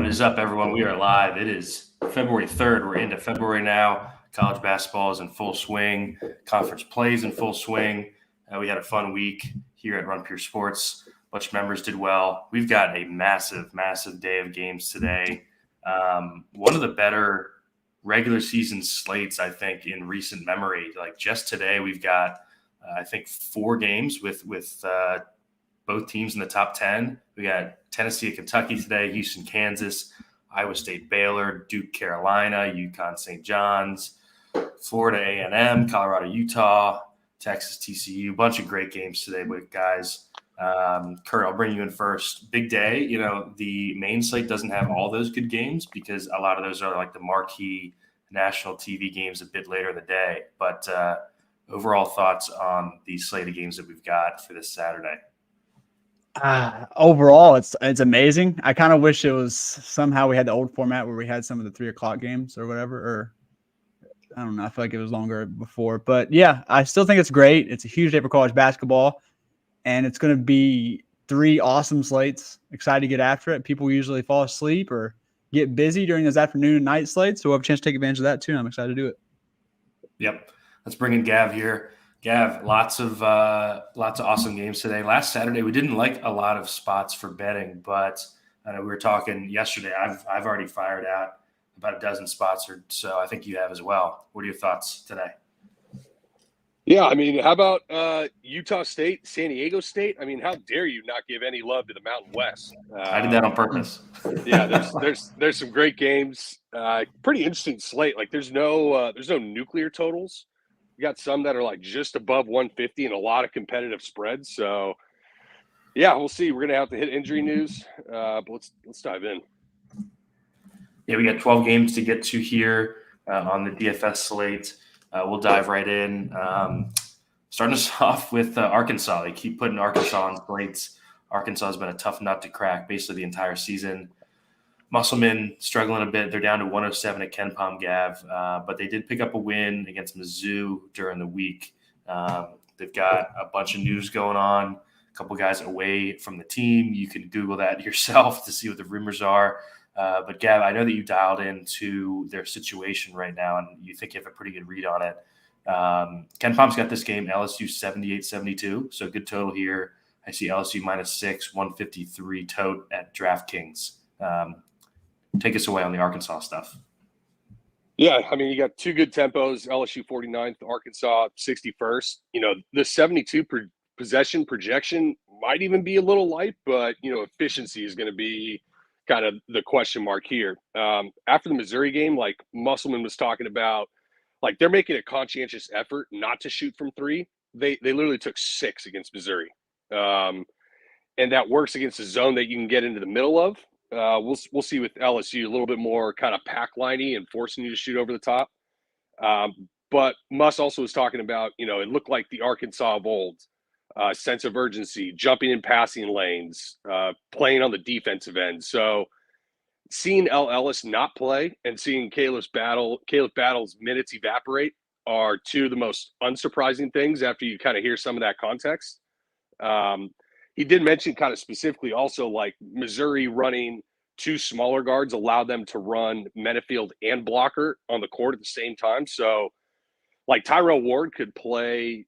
What is up, everyone? We are live. It is February 3rd. We're into February now. College basketball is in full swing. Conference plays in full swing. We had a fun week here at Run Pure Sports. A bunch of members did well. We've got a massive day of games today. One of the better regular season slates, I think, in recent memory. Like just today, we've got, I think, 4 games with both teams in the top 10. We got Tennessee at Kentucky today, Houston, Kansas, Iowa State, Baylor, Duke, Carolina, Yukon, St. John's, Florida A&M, Colorado, Utah, Texas, TCU. Bunch of great games today, but guys. Kurt, I'll bring you in first. Big day. You know, the main slate doesn't have all those good games because a lot of those are like the marquee national TV games a bit later in the day. But overall thoughts on the slate of games that we've got for this Saturday? Overall, it's amazing. I kind of wish it was somehow we had the old format where we had some of the 3:00 games or whatever, or I don't know. I feel like it was longer before, but yeah, I still think it's great. It's a huge day for college basketball, and it's going to be 3 awesome slates. Excited to get after it. People usually fall asleep or get busy during those afternoon and night slates, so we'll have a chance to take advantage of that too. I'm excited to do it. Yep. Let's bring in Gav here. Gav, lots of awesome games today. Last Saturday, we didn't like a lot of spots for betting, but I know we were talking yesterday. I've already fired out about a dozen spots or so. I think you have as well. What are your thoughts today? Yeah, I mean, how about Utah State, San Diego State? I mean, how dare you not give any love to the Mountain West? I did that on purpose. Yeah, there's some great games. Pretty interesting slate. Like, there's no nuclear totals. We got some that are like just above 150 and a lot of competitive spreads. So, yeah, we'll see. We're gonna have to hit injury news, but let's dive in. Yeah, we got 12 games to get to here on the DFS slate. We'll dive right in. Starting us off with Arkansas. They keep putting Arkansas on slates. Arkansas has been a tough nut to crack basically the entire season. Musselman struggling a bit. They're down to 107 at Ken Palm Gav, but they did pick up a win against Mizzou during the week. They've got a bunch of news going on, a couple guys away from the team. You can Google that yourself to see what the rumors are. But Gav, I know that you dialed into their situation right now, and you think you have a pretty good read on it. Ken Palm's got this game, LSU 78-72, so good total here. I see LSU -6, 153 tote at DraftKings. Take us away on the Arkansas stuff. Yeah, I mean, you got 2 good tempos, LSU 49th, Arkansas 61st. You know, the 72 possession projection might even be a little light, but, you know, efficiency is going to be kind of the question mark here. After the Missouri game, like Musselman was talking about, like they're making a conscientious effort not to shoot from 3. They literally took 6 against Missouri. And that works against a zone that you can get into the middle of. We'll see with LSU a little bit more kind of pack liney and forcing you to shoot over the top. But Muss also was talking about, you know, it looked like the Arkansas of old, sense of urgency, jumping in passing lanes, playing on the defensive end. So seeing L. Ellis not play and seeing Caleb Battle's minutes evaporate are 2 of the most unsurprising things after you kind of hear some of that context. He did mention kind of specifically also like Missouri running 2 smaller guards allowed them to run Menafield and Blocker on the court at the same time. So like Tyrell Ward could play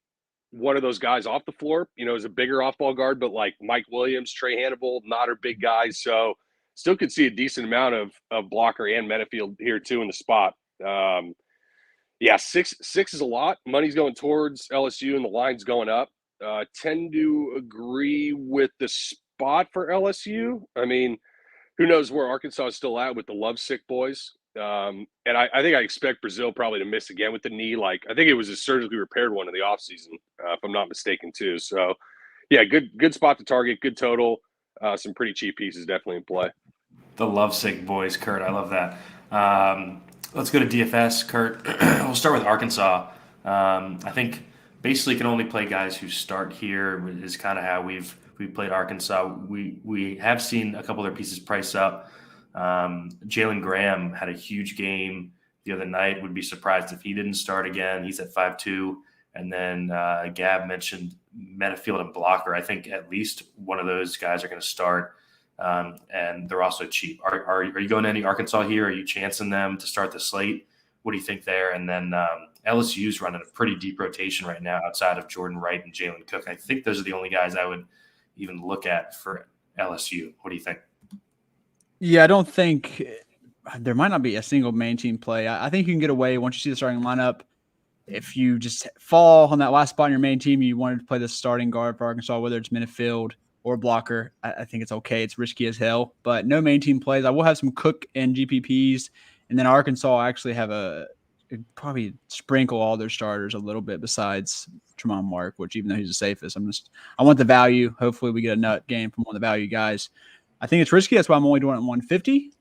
one of those guys off the floor, you know, as a bigger off-ball guard, but like Mike Williams, Trey Hannibal, not are big guys. So still could see a decent amount of Blocker and Menafield here too in the spot. Yeah, 6 is a lot. Money's going towards LSU and the line's going up. Tend to agree with the spot for LSU. I mean, who knows where Arkansas is still at with the lovesick boys. And I think I expect Brazil probably to miss again with the knee. Like, I think it was a surgically repaired one in the offseason, if I'm not mistaken, too. So, yeah, good spot to target, good total. Some pretty cheap pieces definitely in play. The lovesick boys, Kurt. I love that. Let's go to DFS, Kurt. We'll start with Arkansas. I think basically can only play guys who start here is kind of how we've played Arkansas. We have seen a couple of their pieces price up. Jalen Graham had a huge game the other night. Would be surprised if he didn't start again. He's at 5.2. And then Gab mentioned Menafield and Blocker. I think at least one of those guys are going to start. and they're also cheap. Are you going to any Arkansas here? Are you chancing them to start the slate? What do you think there? And then LSU's running a pretty deep rotation right now outside of Jordan Wright and Jalen Cook. I think those are the only guys I would even look at for LSU. What do you think? Yeah, I don't think there might not be a single main team play. I think you can get away once you see the starting lineup. If you just fall on that last spot in your main team, you wanted to play the starting guard for Arkansas, whether it's midfield or blocker, I think it's okay. It's risky as hell, but no main team plays. I will have some Cook and GPPs, and then Arkansas actually have probably sprinkle all their starters a little bit besides Tremont Mark, which even though he's the safest, I want the value. Hopefully we get a nut game from one of the value guys. I think it's risky. That's why I'm only doing it at 150.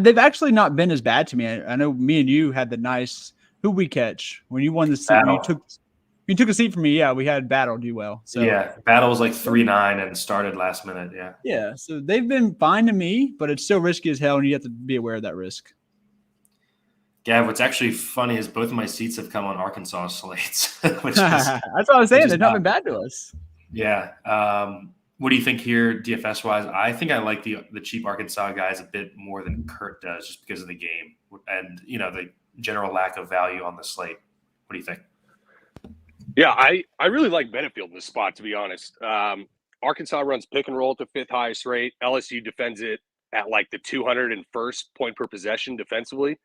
They've actually not been as bad to me. I know me and you had the nice who we catch when you won the seat. You took a seat from me. Yeah, we had Battle do well. So yeah, Battle was like 3-9 and started last minute. Yeah. Yeah. So they've been fine to me, but it's still risky as hell, and you have to be aware of that risk. Gav, what's actually funny is both of my seats have come on Arkansas slates. That's what I was saying. They've not been bad to us. Yeah. What do you think here, DFS wise? I think I like the cheap Arkansas guys a bit more than Kurt does, just because of the game and the general lack of value on the slate. What do you think? Yeah, I really like Benefield in this spot, to be honest. Arkansas runs pick and roll at the 5th highest rate. LSU defends it at like the 201st point per possession defensively.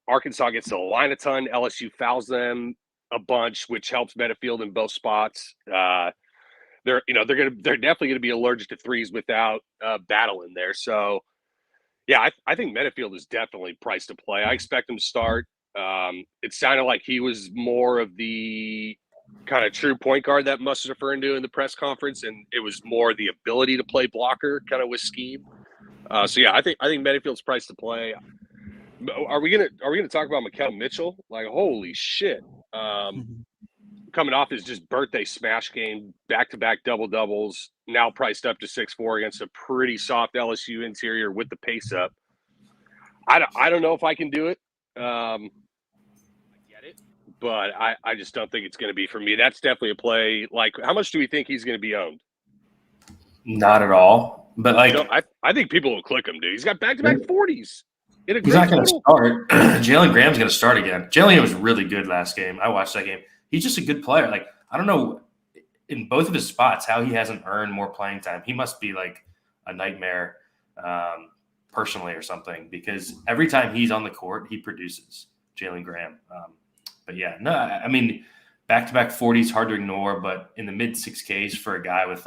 Arkansas gets to the line a ton. LSU fouls them a bunch, which helps Benefield in both spots. They're definitely going to be allergic to threes without Battle in there. So, yeah, I think Benefield is definitely priced to play. I expect him to start. It sounded like he was more of the kind of true point guard that Muss was referring to in the press conference, and it was more the ability to play blocker kind of with scheme. So yeah, I think Benefield's priced to play. Are we gonna talk about Mikael Mitchell? Like, holy shit! Coming off his just birthday smash game, back-to-back double-doubles, now priced up to 6'4" against a pretty soft LSU interior with the pace up. I don't know if I can do it. I get it, but I just don't think it's going to be for me. That's definitely a play. Like, how much do we think he's going to be owned? Not at all. But I think people will click him, dude. He's got back-to-back 40s. He's not going to start. Jalen Graham's going to start again. Jalen was really good last game. I watched that game. He's just a good player. Like, I don't know in both of his spots how he hasn't earned more playing time. He must be like a nightmare personally or something, because every time he's on the court, he produces. Jalen Graham. But yeah, no, I mean, back-to-back 40s, hard to ignore, but in the mid-6Ks for a guy with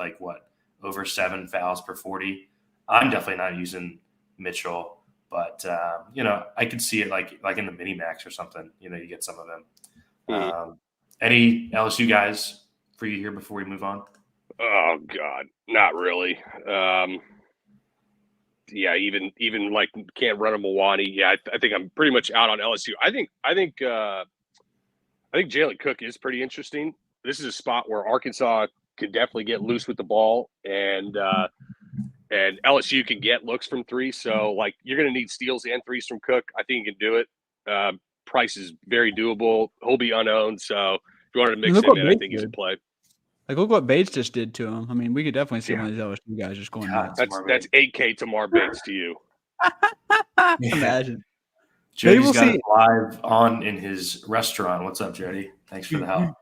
over 7 fouls per 40, I'm definitely not using Mitchell. But, I could see it like in the mini-max or something. You get some of them. Any LSU guys for you here before we move on? Oh, God, not really. Yeah, even like can't run a Milwaukee. Yeah, I think I'm pretty much out on LSU. I think Jalen Cook is pretty interesting. This is a spot where Arkansas can definitely get loose with the ball, and LSU can get looks from three. So you're going to need steals and threes from Cook. I think you can do it. Price is very doable. He'll be unowned. So if you wanted to mix him in, I think he's a play. Look what Bates just did to him. I mean, we could definitely see one of these LSU guys just going nuts. That's 8K Tamar Bates to you. Imagine. Jody's got it live on in his restaurant. What's up, Jody? Thanks for the help.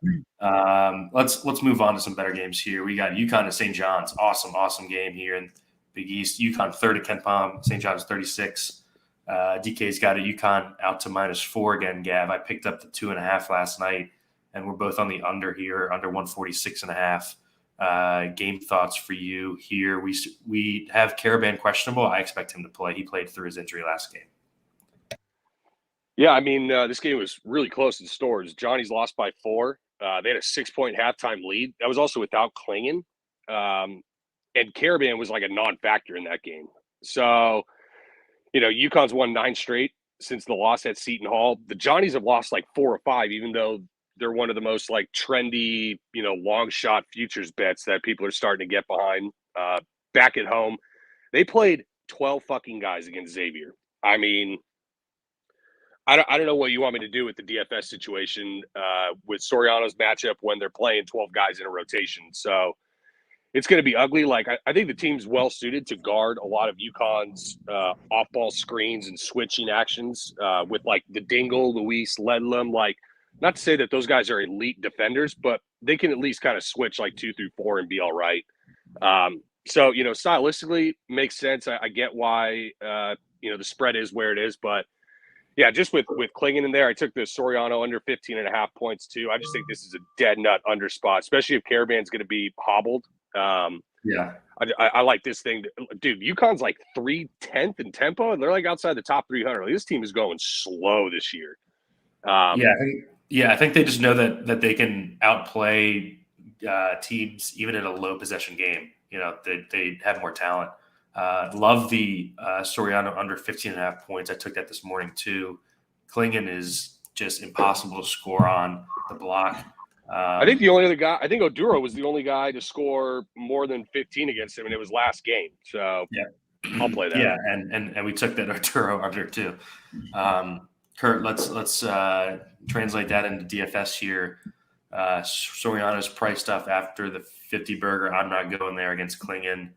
Let's move on to some better games here. We got Yukon and St. John's. Awesome game here in Big East. Yukon 30 Ken Palm. St. John's 36. DK's got a Yukon out to -4 again, Gav. I picked up the 2.5 last night, and we're both on the under here, under 146.5. Game thoughts for you here. We have Caravan questionable. I expect him to play. He played through his injury last game. Yeah, I mean, this game was really close in stores. Johnny's lost by 4. They had a 6-point halftime lead. That was also without Klingon. And Caravan was like a non-factor in that game. So, UConn's won 9 straight since the loss at Seton Hall. The Johnnies have lost 4 or 5, even though they're one of the most trendy, long shot futures bets that people are starting to get behind. Back at home, they played 12 fucking guys against Xavier. I mean, I don't know what you want me to do with the DFS situation with Soriano's matchup when they're playing 12 guys in a rotation. So, it's going to be ugly. Like, I think the team's well suited to guard a lot of Yukon's off-ball screens and switching actions with, like, the Dingle, Luis, Ledlum. Like, not to say that those guys are elite defenders, but they can at least kind of switch, like, 2 through 4 and be all right. So, stylistically, makes sense. I get why, the spread is where it is. But, yeah, just with Klingon in there, I took the Soriano under 15.5 points, too. I just think this is a dead nut under spot, especially if Caravan's going to be hobbled. I like this thing. Dude, UConn's like 310th in tempo, and they're like outside the top 300. Like, this team is going slow this year. I think they just know that they can outplay teams even in a low possession game. They have more talent. Love the Soriano under 15.5 points. I took that this morning too. Klingon is just impossible to score on the block. I think the only other guy, Oduro was the only guy to score more than 15 against him, and it was last game. So yeah, I'll play that. Yeah, and we took that Oduro under too. Kurt, let's translate that into DFS here. Soriano's priced up after the 50 burger. I'm not going there against Klingon.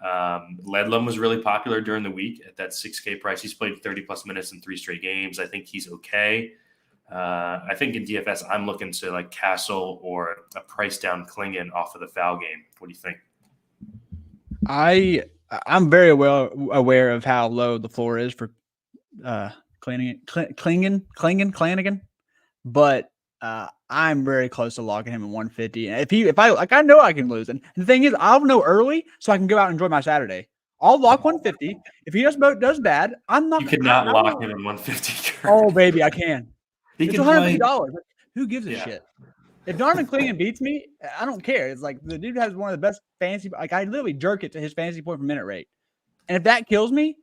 Ledlum was really popular during the week at that 6K price. He's played 30 plus minutes in 3 straight games. I think he's okay. I think in DFS, I'm looking to like Castle or a price down Klingon off of the foul game. What do you think? I'm very well aware of how low the floor is for Klanigan, but I'm very close to locking him at 150. And if I know I can lose, and the thing is, I'll know early so I can go out and enjoy my Saturday. I'll lock 150. If he does bad, I'm not. You cannot lock him at 150. Kurt. Oh baby, I can. It's $150. Who gives a shit? If Darvin Klingon beats me, I don't care. It's like the dude has one of the best fantasy. Like I literally jerk it to his fantasy point per minute rate, and if that kills me,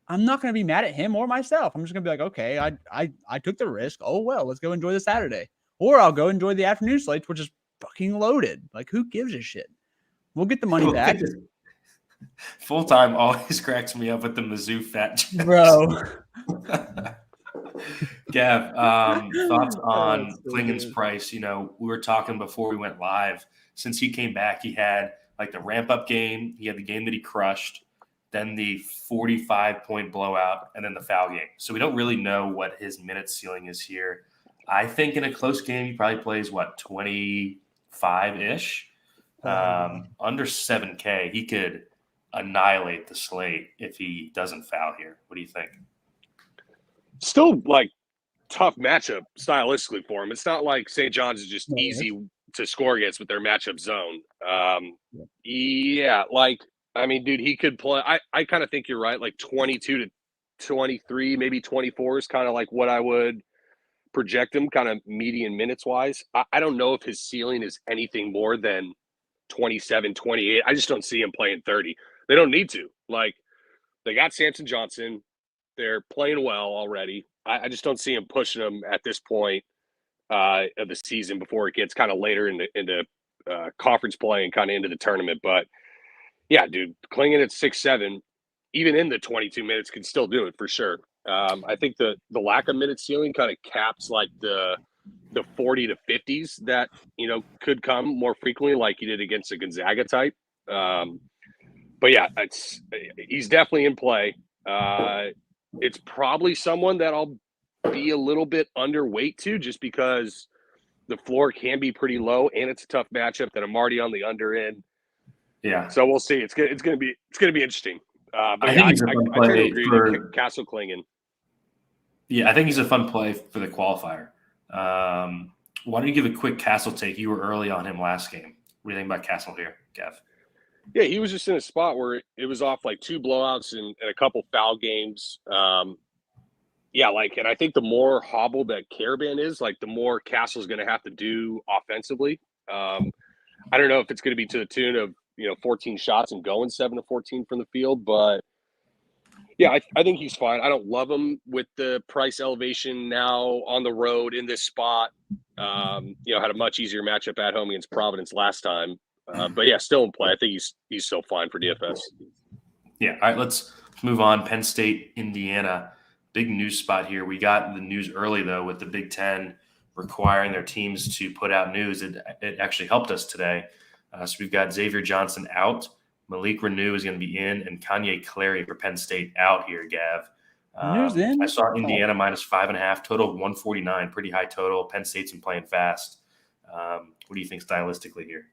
I'm not going to be mad at him or myself. I'm just going to be like, okay, I took the risk. Oh well, let's go enjoy the Saturday, or I'll go enjoy the afternoon slates, which is fucking loaded. Like who gives a shit? We'll get the money back. Full time always cracks me up with the Mizzou fat jokes. Bro. Gav, thoughts on Klingon's price? We were talking before we went live. Since he came back, he had like the ramp-up game. He had the game that he crushed, then the 45-point blowout, and then the foul game. So we don't really know what his minute ceiling is here. I think in a close game, he probably plays, 25-ish? Under 7K, he could annihilate the slate if he doesn't foul here. What do you think? Still, like, tough matchup stylistically for him. It's not like St. John's is just easy to score against with their matchup zone. Dude, he could play. I kind of think you're right. Like 22 to 23, maybe 24 is kind of like what I would project him, kind of median minutes wise. I don't know if his ceiling is anything more than 27, 28. I just don't see him playing 30. They don't need to. Like, they got Samson Johnson. They're playing well already. I just don't see him pushing them at this point of the season before it gets kind of later into conference play and kind of into the tournament. But, yeah, dude, Klingon at 6'7", even in the 22 minutes, can still do it for sure. I think the lack of minute ceiling kind of caps like the 40 to 50s that, could come more frequently like he did against a Gonzaga type. But, yeah, he's definitely in play. It's probably someone that I'll be a little bit underweight to just because the floor can be pretty low and it's a tough matchup that I'm already on the under end. Yeah. So we'll see. It's going to be interesting. I think he's a fun play for Castle Klingon. Yeah, I think he's a fun play for the qualifier. Why don't you give a quick Castle take? You were early on him last game. What do you think about Castle here, Gav? Yeah, he was just in a spot where it was off like 2 blowouts and a couple foul games. And I think the more hobbled that Caravan is, like the more Castle's going to have to do offensively. I don't know if it's going to be to the tune of 14 shots and going 7 to 14 from the field, but yeah, I think he's fine. I don't love him with the price elevation now on the road in this spot. Had a much easier matchup at home against Providence last time. But yeah, still in play. I think he's still fine for DFS. Yeah. All right, let's move on. Penn State, Indiana, big news spot here. We got the news early though with the Big Ten requiring their teams to put out news. It actually helped us today. So we've got Xavier Johnson out. Malik Renew is going to be in, and Kanye Clary for Penn State out here, Gav. Renew's in? I saw Indiana minus 5.5, total of 149, pretty high total. Penn State's been playing fast. What do you think stylistically here?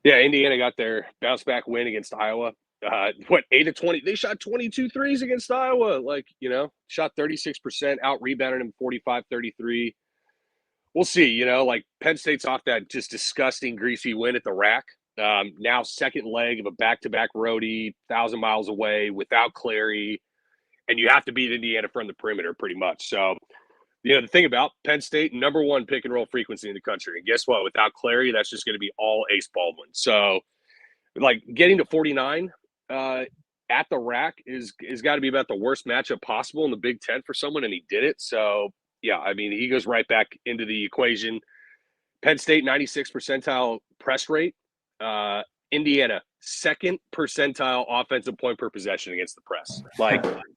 Yeah, Indiana got their bounce back win against Iowa. 8 of 20? They shot 22 threes against Iowa. Shot 36%, out rebounded him 45-33. We'll see. Penn State's off that just disgusting, greasy win at the rack. Now second leg of a back-to-back roadie, 1,000 miles away without Clary, and you have to beat Indiana from the perimeter pretty much. So, the thing about Penn State, number one pick and roll frequency in the country. And guess what? Without Clary, that's just going to be all Ace Baldwin. So, getting to 49 at the rack is got to be about the worst matchup possible in the Big Ten for someone, and he did it. So, yeah, I mean, he goes right back into the equation. Penn State, 96th percentile press rate. Indiana, second percentile offensive point per possession against the press.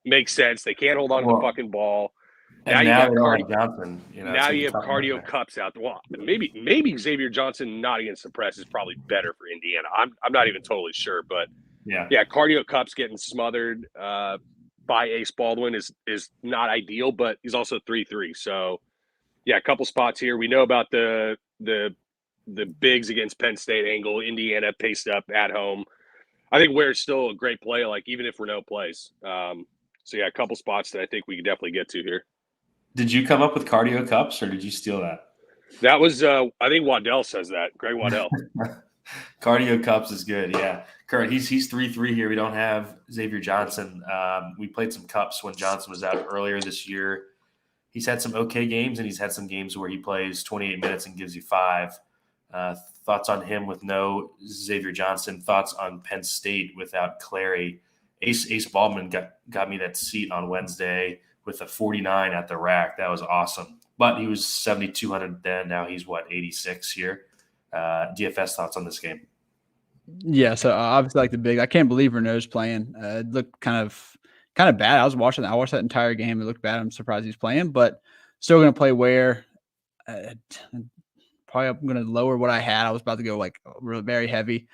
Makes sense. They can't hold on to the fucking ball. And now you have Johnson. Now you have Cardio Cups out. Well, maybe Xavier Johnson not against the press is probably better for Indiana. I'm not even totally sure, but yeah, Cardio Cups getting smothered by Ace Baldwin is not ideal, but he's also 3-3. So yeah, a couple spots here. We know about the bigs against Penn State angle. Indiana paced up at home. I think Ware's still a great play, even if Renault plays. So yeah, a couple spots that I think we could definitely get to here. Did you come up with Cardio Cups, or did you steal that? That was I think Waddell says that. Greg Waddell. Cardio Cups is good, yeah. Kurt, he's 3-3 here. We don't have Xavier Johnson. We played some cups when Johnson was out earlier this year. He's had some okay games, and he's had some games where he plays 28 minutes and gives you 5. Thoughts on him with no Xavier Johnson? Thoughts on Penn State without Clary? Ace Baldwin got me that seat on Wednesday with a 49 at the rack. That was awesome. But he was 7,200 then. Now he's 86 here. DFS thoughts on this game? Yeah, so obviously the big. I can't believe Renault's playing. It looked kind of bad. I watched that entire game. It looked bad. I'm surprised he's playing, but still going to play Ware. Probably I'm going to lower what I had. I was about to go really very heavy.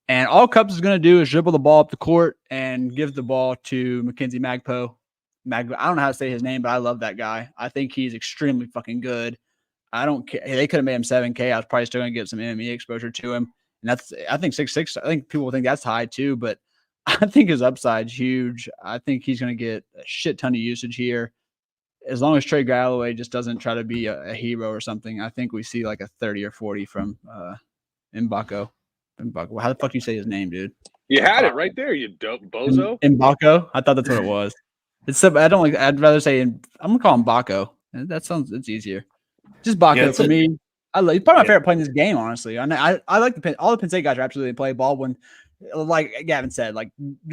And all Cups is going to do is dribble the ball up the court and give the ball to Mackenzie Magpo. I don't know how to say his name, but I love that guy. I think he's extremely fucking good. I don't care. They could have made him 7K. I was probably still going to get some MMA exposure to him. And I think 6'6". I think people think that's high too, but I think his upside's huge. I think he's going to get a shit ton of usage here. As long as Trey Galloway just doesn't try to be a hero or something, I think we see a 30 or 40 from Mbako. How the fuck do you say his name, dude? You had it right there, you dope bozo. Mbako? I thought that's what it was. I'd rather say I'm gonna call him Baco. It's easier. Just Baco for me. He's probably my favorite play in this game, honestly. I like all the Penn State guys are absolutely play. Baldwin, like Gavin said,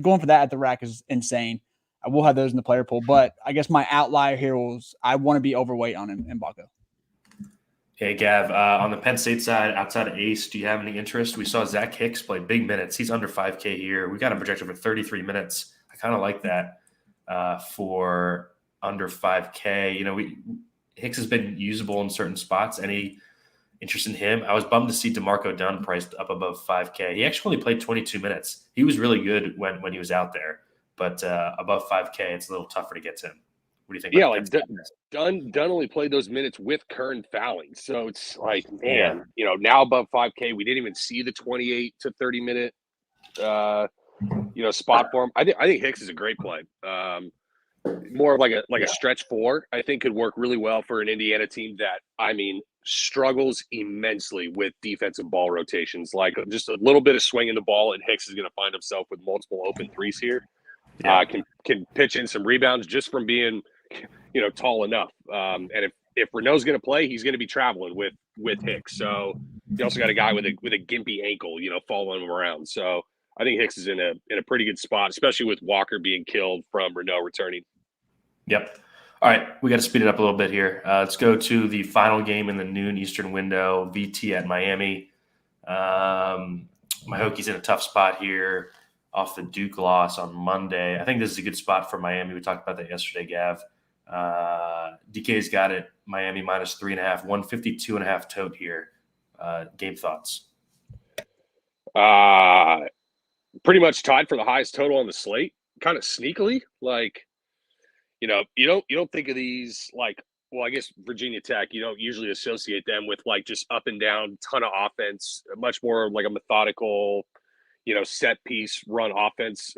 going for that at the rack is insane. I will have those in the player pool, but I guess my outlier here was I want to be overweight on him in Baco. Hey, Gav, on the Penn State side, outside of Ace, do you have any interest? We saw Zach Hicks play big minutes. He's under 5K here. We got him projected for 33 minutes. I kind of like that for under 5K. Hicks has been usable in certain spots. Any interest in him? I was bummed to see DeMarco Dunn priced up above 5K. He actually only played 22 minutes. He was really good when he was out there, but above 5K, it's a little tougher to get to him. What do you think? Yeah, Dunn only played those minutes with Kern fouling. So it's now above 5K, we didn't even see the 28 to 30 minute, spot for him. I think Hicks is a great play. More of a stretch 4, I think could work really well for an Indiana team that, struggles immensely with defensive ball rotations. Just a little bit of swing in the ball, and Hicks is going to find himself with multiple open threes here. Yeah. Can pitch in some rebounds just from being, tall enough. And if Renault's going to play, he's going to be traveling with Hicks. So you also got a guy with a gimpy ankle, following him around. So I think Hicks is in a pretty good spot, especially with Walker being killed from Renault returning. Yep. All right, we got to speed it up a little bit here. Let's go to the final game in the noon Eastern window, VT at Miami. My Hokies in a tough spot here off the Duke loss on Monday. I think this is a good spot for Miami. We talked about that yesterday, Gav. DK's got it. Miami minus 3.5, 152.5 tote here. Game thoughts. Pretty much tied for the highest total on the slate, kind of sneakily. Like, you don't think of these like, well, I guess Virginia Tech, you don't usually associate them with like just up and down, ton of offense, much more like a methodical, set piece run offense.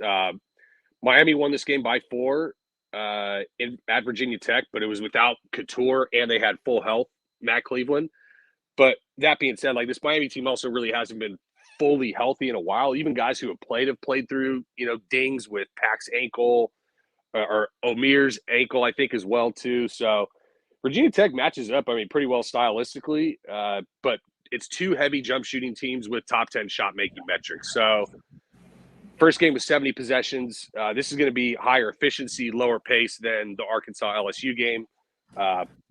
Miami won this game by 4 at Virginia Tech, but it was without Couture and they had full health, Matt Cleveland. But that being said, like this Miami team also really hasn't been fully healthy in a while. Even guys who have played through, dings with Pac's ankle or Omir's ankle, I think, as well, too. So Virginia Tech matches up, I mean, pretty well stylistically, but it's 2 heavy jump shooting teams with top 10 shot making metrics. So first game was 70 possessions. This is going to be higher efficiency, lower pace than the Arkansas LSU game,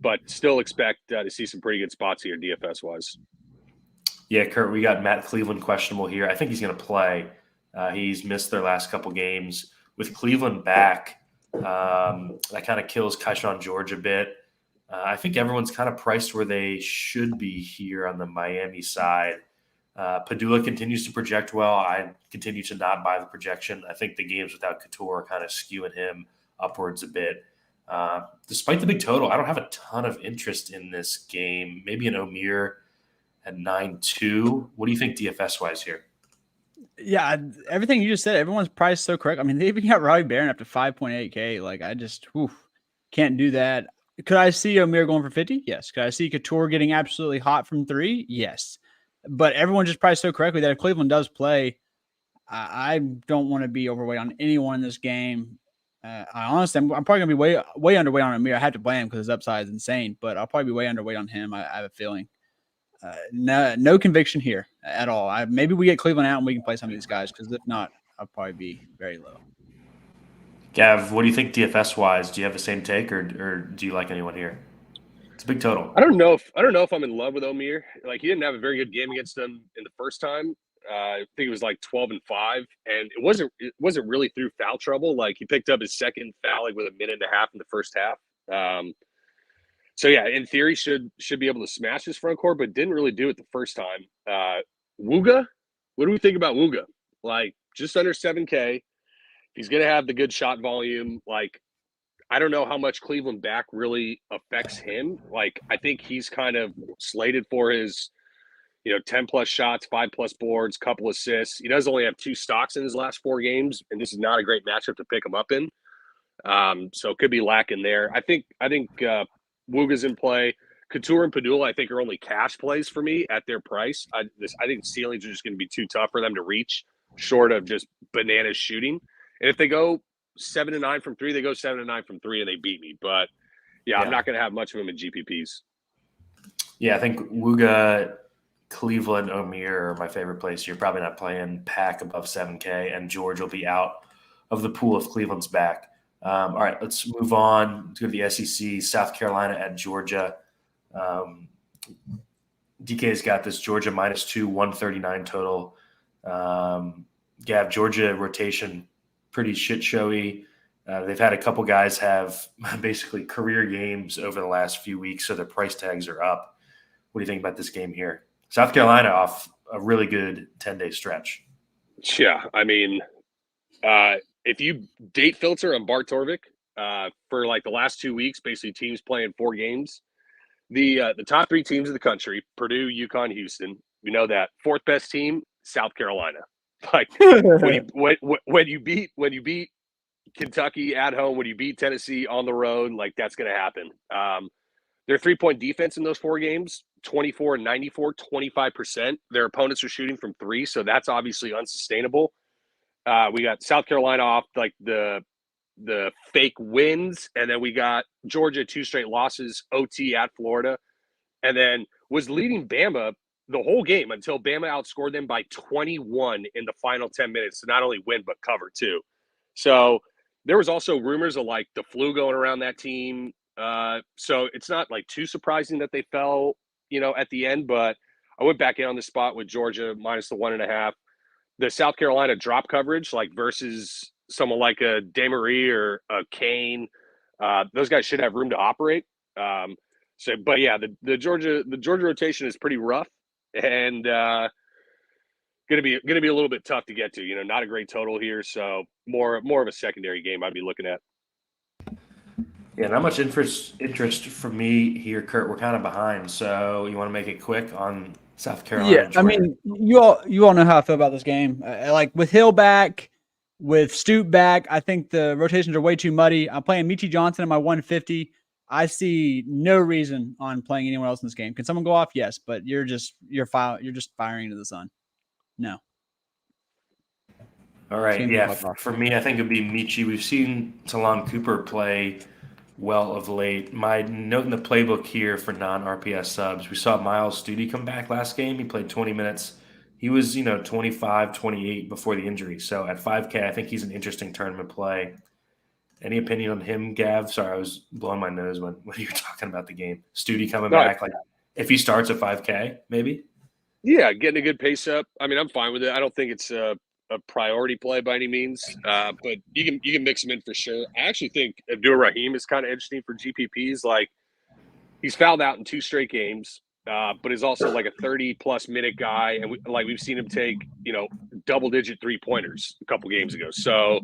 but still expect to see some pretty good spots here DFS wise. Yeah, Kurt, we got Matt Cleveland questionable here. I think he's going to play. He's missed their last couple games. With Cleveland back, that kind of kills Keyshawn George a bit. I think everyone's kind of priced where they should be here on the Miami side. Padula continues to project well. I continue to not buy the projection. I think the games without Couture are kind of skewing him upwards a bit. Despite the big total, I don't have a ton of interest in this game. Maybe an Omir at 9-2. What do you think DFS-wise here? Yeah, everything you just said, everyone's priced so correct. I mean, they even got Robbie Barron up to 5.8K. Like, I just can't do that. Could I see Omir going for 50? Yes. Could I see Couture getting absolutely hot from 3? Yes. But everyone just priced so correctly that if Cleveland does play, I don't want to be overweight on anyone in this game. I honestly, I'm probably going to be way underweight on Omir. I have to blame him because his upside is insane, but I'll probably be way underweight on him. I have a feeling. No conviction here at all. Maybe we get Cleveland out and we can play some of these guys, because if not, I'll probably be very low. Gav, what do you think DFS-wise? Do you have the same take, or do you like anyone here? It's a big total. I don't know if I'm in love with Omir. Like, he didn't have a very good game against them in the first time. I think it was like 12-5, and it wasn't really through foul trouble. Like, he picked up his second foul like with a minute and a half in the first half. So yeah, in theory, should be able to smash his front court, but didn't really do it the first time. Wooga, what do we think about Wooga? Like, just under 7K. He's going to have the good shot volume. Like, I don't know how much Cleveland back really affects him. Like, I think he's kind of slated for his, 10-plus shots, 5-plus boards, couple assists. He does only have 2 stocks in his last 4 games, and this is not a great matchup to pick him up in. So it could be lacking there. I think Wooga's in play. Couture and Padula, I think, are only cash plays for me at their price. I think ceilings are just going to be too tough for them to reach, short of just bananas shooting. And if they go 7-9 from 3, they go 7-9 from 3, and they beat me. But yeah, I'm not going to have much of them in GPPs. Yeah, I think Wooga, Cleveland, Omir are my favorite plays. You're probably not playing Pack above 7K, and George will be out of the pool if Cleveland's back. All right, let's move on to the SEC. South Carolina at Georgia. DK's got this Georgia -2, 139 total. Gav, Georgia rotation pretty shit showy. They've had a couple guys have basically career games over the last few weeks, so their price tags are up. What do you think about this game here? South Carolina off a really good 10-day stretch. Yeah, I mean, if you date filter on Bart Torvik for like the last 2 weeks, basically teams playing 4 games, the top 3 teams in the country, Purdue, Yukon, Houston, we know that. 4th best team, South Carolina. Like, when you beat Kentucky at home, when you beat Tennessee on the road, like, that's going to happen. Their 3-point defense in those 4 games, 24 and 94, 25%. Their opponents are shooting from 3, so that's obviously unsustainable. We got South Carolina off like the fake wins, and then we got Georgia 2 straight losses, OT at Florida, and then was leading Bama the whole game until Bama outscored them by 21 in the final 10 minutes to not only win but cover too. So there was also rumors of like the flu going around that team. So it's not like too surprising that they fell, at the end, but I went back in on the spot with Georgia minus the 1.5. The South Carolina drop coverage, like versus someone like a Desmarais or a Kane, those guys should have room to operate. But yeah, the Georgia rotation is pretty rough, and gonna be a little bit tough to get to. Not a great total here, so more of a secondary game I'd be looking at. Yeah, not much interest for me here, Kurt. We're kind of behind, so you want to make it quick on South Carolina? Yeah, I mean, you all know how I feel about this game. Like with Hill back, with Stoop back, I think the rotations are way too muddy. I'm playing Michi Johnson in my 150. I see no reason on playing anyone else in this game. Can someone go off? Yes, but you're just firing into the sun. No. All right, yeah. For me, I think it'd be Michi. We've seen Talon Cooper play well of late. My note in the playbook here for non-RPS subs, we saw Miles Studi come back last game. He played 20 minutes. He was, 25, 28 before the injury. So at 5K, I think he's an interesting tournament play. Any opinion on him, Gav? Sorry, I was blowing my nose when you were talking about the game. Studi coming back, like if he starts at 5K, maybe? Yeah, getting a good pace up. I mean, I'm fine with it. I don't think it's a priority play by any means, but you can mix him in for sure. I actually think Abdul Rahim is kind of interesting for GPPs. Like, he's fouled out in 2 straight games, but is also like a 30-plus minute guy, and we've seen him take double-digit 3-pointers a couple games ago. So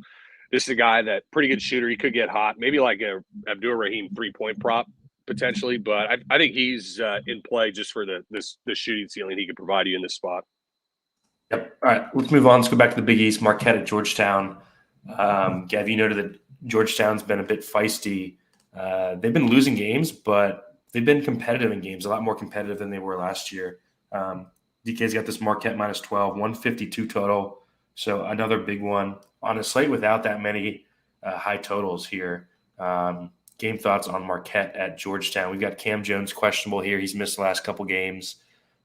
this is a guy that pretty good shooter. He could get hot, maybe like a Abdul Rahim 3-point prop potentially, but I think he's in play just for the shooting ceiling he could provide you in this spot. Yep. All right, let's move on. Let's go back to the Big East. Marquette at Georgetown. Gav, you noted that Georgetown's been a bit feisty. They've been losing games, but they've been competitive in games, a lot more competitive than they were last year. DK's got this Marquette minus 12, 152 total. So another big one on a slate without that many high totals here. Game thoughts on Marquette at Georgetown. We've got Cam Jones questionable here. He's missed the last couple games.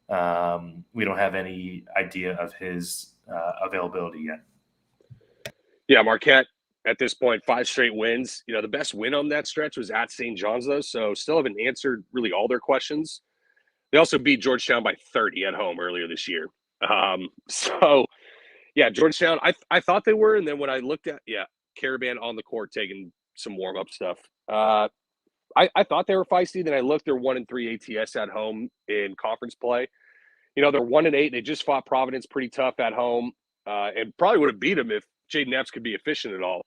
We don't have any idea of his availability yet. Yeah, Marquette at this point, 5 straight wins. The best win on that stretch was at St. John's, though, so still haven't answered really all their questions. They also beat Georgetown by 30 at home earlier this year. So, yeah, Georgetown, I thought they were, and then when I looked at, Caravan on the court taking some warm-up stuff. I thought they were feisty. Then I looked, they're 1-3 ATS at home in conference play. They're 1-8. They just fought Providence pretty tough at home, and probably would have beat them if Jaden Epps could be efficient at all.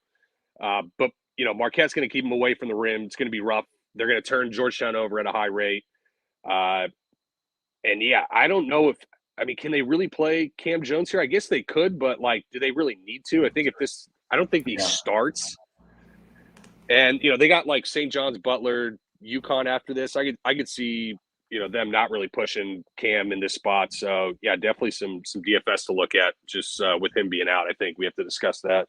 But Marquette's going to keep them away from the rim. It's going to be rough. They're going to turn Georgetown over at a high rate. And yeah, I don't know can they really play Cam Jones here? I guess they could, but do they really need to? I don't think he starts. And they got St. John's, Butler, Yukon after this. I could see them not really pushing Cam in this spot. So yeah, definitely some DFS to look at just with him being out. I think we have to discuss that.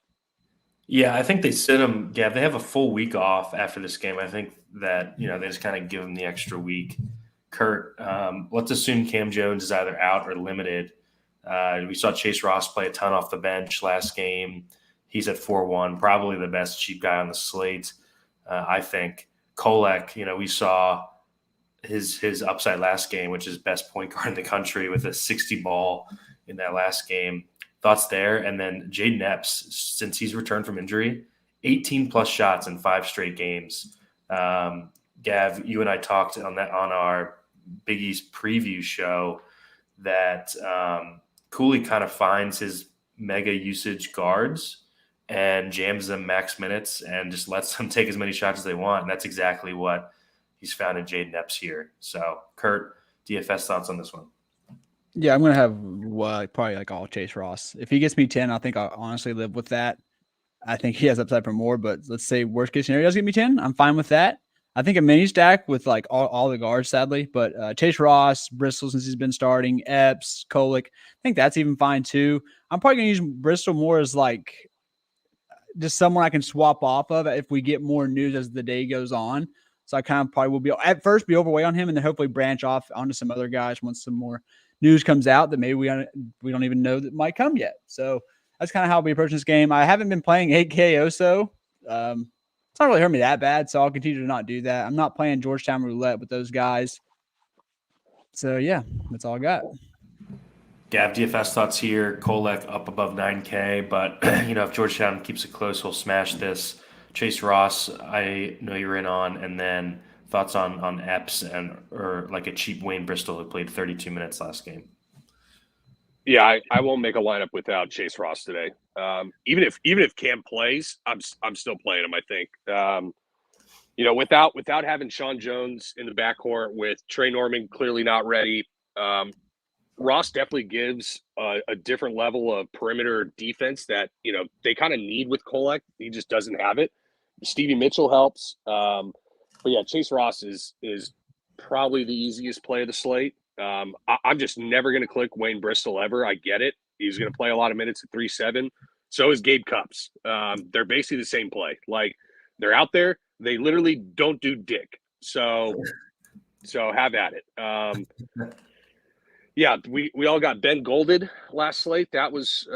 Yeah, I think they sit him. Yeah, they have a full week off after this game. I think that they just kind of give him the extra week. Kurt, let's assume Cam Jones is either out or limited. We saw Chase Ross play a ton off the bench last game. He's at 4-1, probably the best cheap guy on the slate. I think Kolek, we saw his upside last game, which is best point guard in the country with a 60 ball in that last game. Thoughts there? And then Jaden Epps, since he's returned from injury, 18 plus shots in 5 straight games. Gav, you and I talked on our Big East preview show that Cooley kind of finds his mega usage guards and jams them max minutes and just lets them take as many shots as they want. And that's exactly what he's found in Jaden Epps here. So, Kurt, DFS thoughts on this one? Yeah, I'm going to have probably all Chase Ross. If he gets me 10, I think I'll honestly live with that. I think he has upside for more, but let's say worst case scenario does get me 10. I'm fine with that. I think a mini stack with all the guards, sadly, but Chase Ross, Bristol, since he's been starting, Epps, Kolek, I think that's even fine too. I'm probably going to use Bristol more as just someone I can swap off of if we get more news as the day goes on. So I kind of probably will be at first be overweight on him and then hopefully branch off onto some other guys once some more news comes out that maybe we don't even know that might come yet. So that's kind of how I'll be approaching this game. I haven't been playing 8K Oso. It's not really hurt me that bad, so I'll continue to not do that. I'm not playing Georgetown roulette with those guys. So yeah, that's all I got. Gav, DFS thoughts here. Kolek up above 9K, but if Georgetown keeps it close, he'll smash this. Chase Ross, I know you're in on, and then thoughts on Epps or a cheap Wayne Bristol who played 32 minutes last game. Yeah, I won't make a lineup without Chase Ross today. Even if Cam plays, I'm still playing him. I think without having Sean Jones in the backcourt with Trey Norman clearly not ready. Ross definitely gives a different level of perimeter defense that they kind of need with Kolek. He just doesn't have it. Stevie Mitchell helps, but yeah, Chase Ross is probably the easiest play of the slate. I'm just never going to click Wayne Bristol ever. I get it. He's going to play a lot of minutes at 3-7. So is Gabe Cupps. They're basically the same play. Like, they're out there. They literally don't do dick. So have at it. Yeah, we all got Ben Golded last slate. That was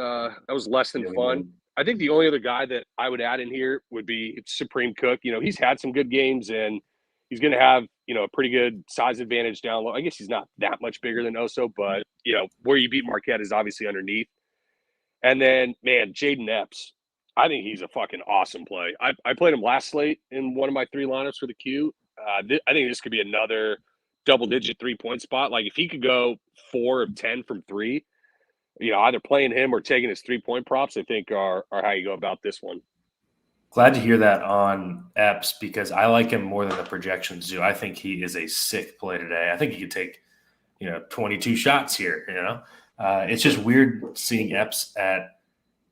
less than fun. I think the only other guy that I would add in here would be Supreme Cook. He's had some good games, and he's going to have a pretty good size advantage down low. I guess he's not that much bigger than Oso, but where you beat Marquette is obviously underneath. And then, man, Jaden Epps, I think he's a fucking awesome play. I played him last slate in one of my 3 lineups for the Q. I think this could be another double-digit 3-point spot. Like, if he could go 4 of 10 from 3, either playing him or taking his 3-point props, I think are how you go about this one. Glad to hear that on Epps because I like him more than the projections do. I think he is a sick play today. I think he could take, 22 shots here. It's just weird seeing Epps at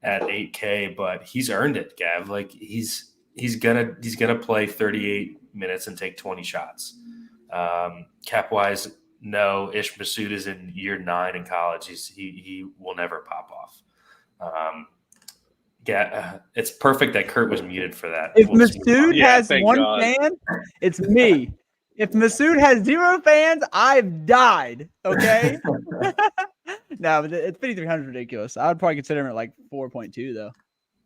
8K, but he's earned it, Gav. Like he's gonna play 38 minutes and take 20 shots. Cap wise, no. Ish Massoud is in year 9 in college. He will never pop off. It's perfect that Kurt was muted for that. If Massoud has one God. fan, it's me. If Massoud has 0 fans, I've died. Okay. No, but it's 5,300 is ridiculous. I would probably consider him at like 4.2 though.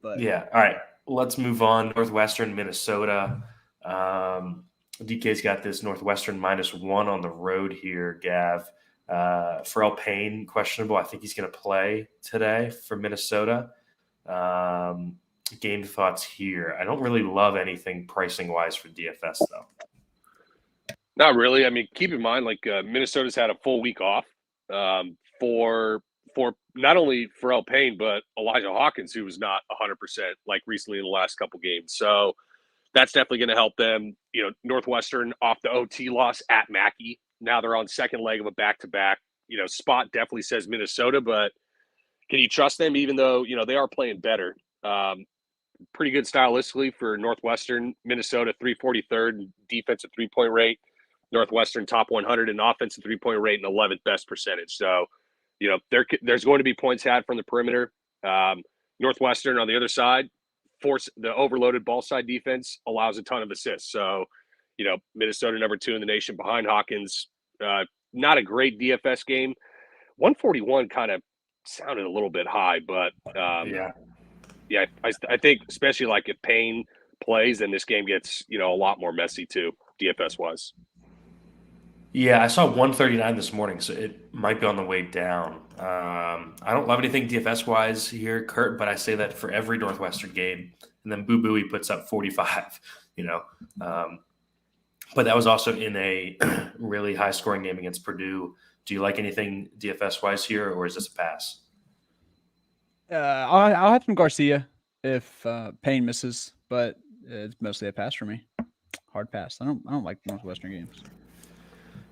But yeah, all right. Let's move on. Northwestern, Minnesota. DK's got this Northwestern -1 on the road here. Gav, Pharrell Payne questionable. I think he's going to play today for Minnesota. Game thoughts here. I don't really love anything pricing wise for DFS though. Not really. I mean, keep in mind, like Minnesota's had a full week off for not only Pharrell Payne but Elijah Hawkins, who was not 100% like recently in the last couple games. So that's definitely going to help them. Northwestern off the OT loss at Mackey. Now they're on second leg of a back-to-back. Spot definitely says Minnesota, but can you trust them even though, they are playing better? Pretty good stylistically for Northwestern. Minnesota 343rd in defensive 3-point rate. Northwestern top 100 in offensive 3-point rate and 11th best percentage. So, there's going to be points had from the perimeter. Northwestern on the other side, force the overloaded ball side defense allows a ton of assists. So, Minnesota number 2 in the nation behind Hawkins. Not a great DFS game. 141 kind of sounded a little bit high, but yeah, I think especially like if Payne plays, then this game gets a lot more messy too, DFS wise. Yeah, I saw 139 this morning, so it might be on the way down. I don't love anything DFS wise here, Kurt, but I say that for every Northwestern game, and then Boo Booey puts up 45. But that was also in a really high scoring game against Purdue. Do you like anything DFS wise here, or is this a pass? I'll have some Garcia if Payne misses, but it's mostly a pass for me. Hard pass. I don't like Northwestern games.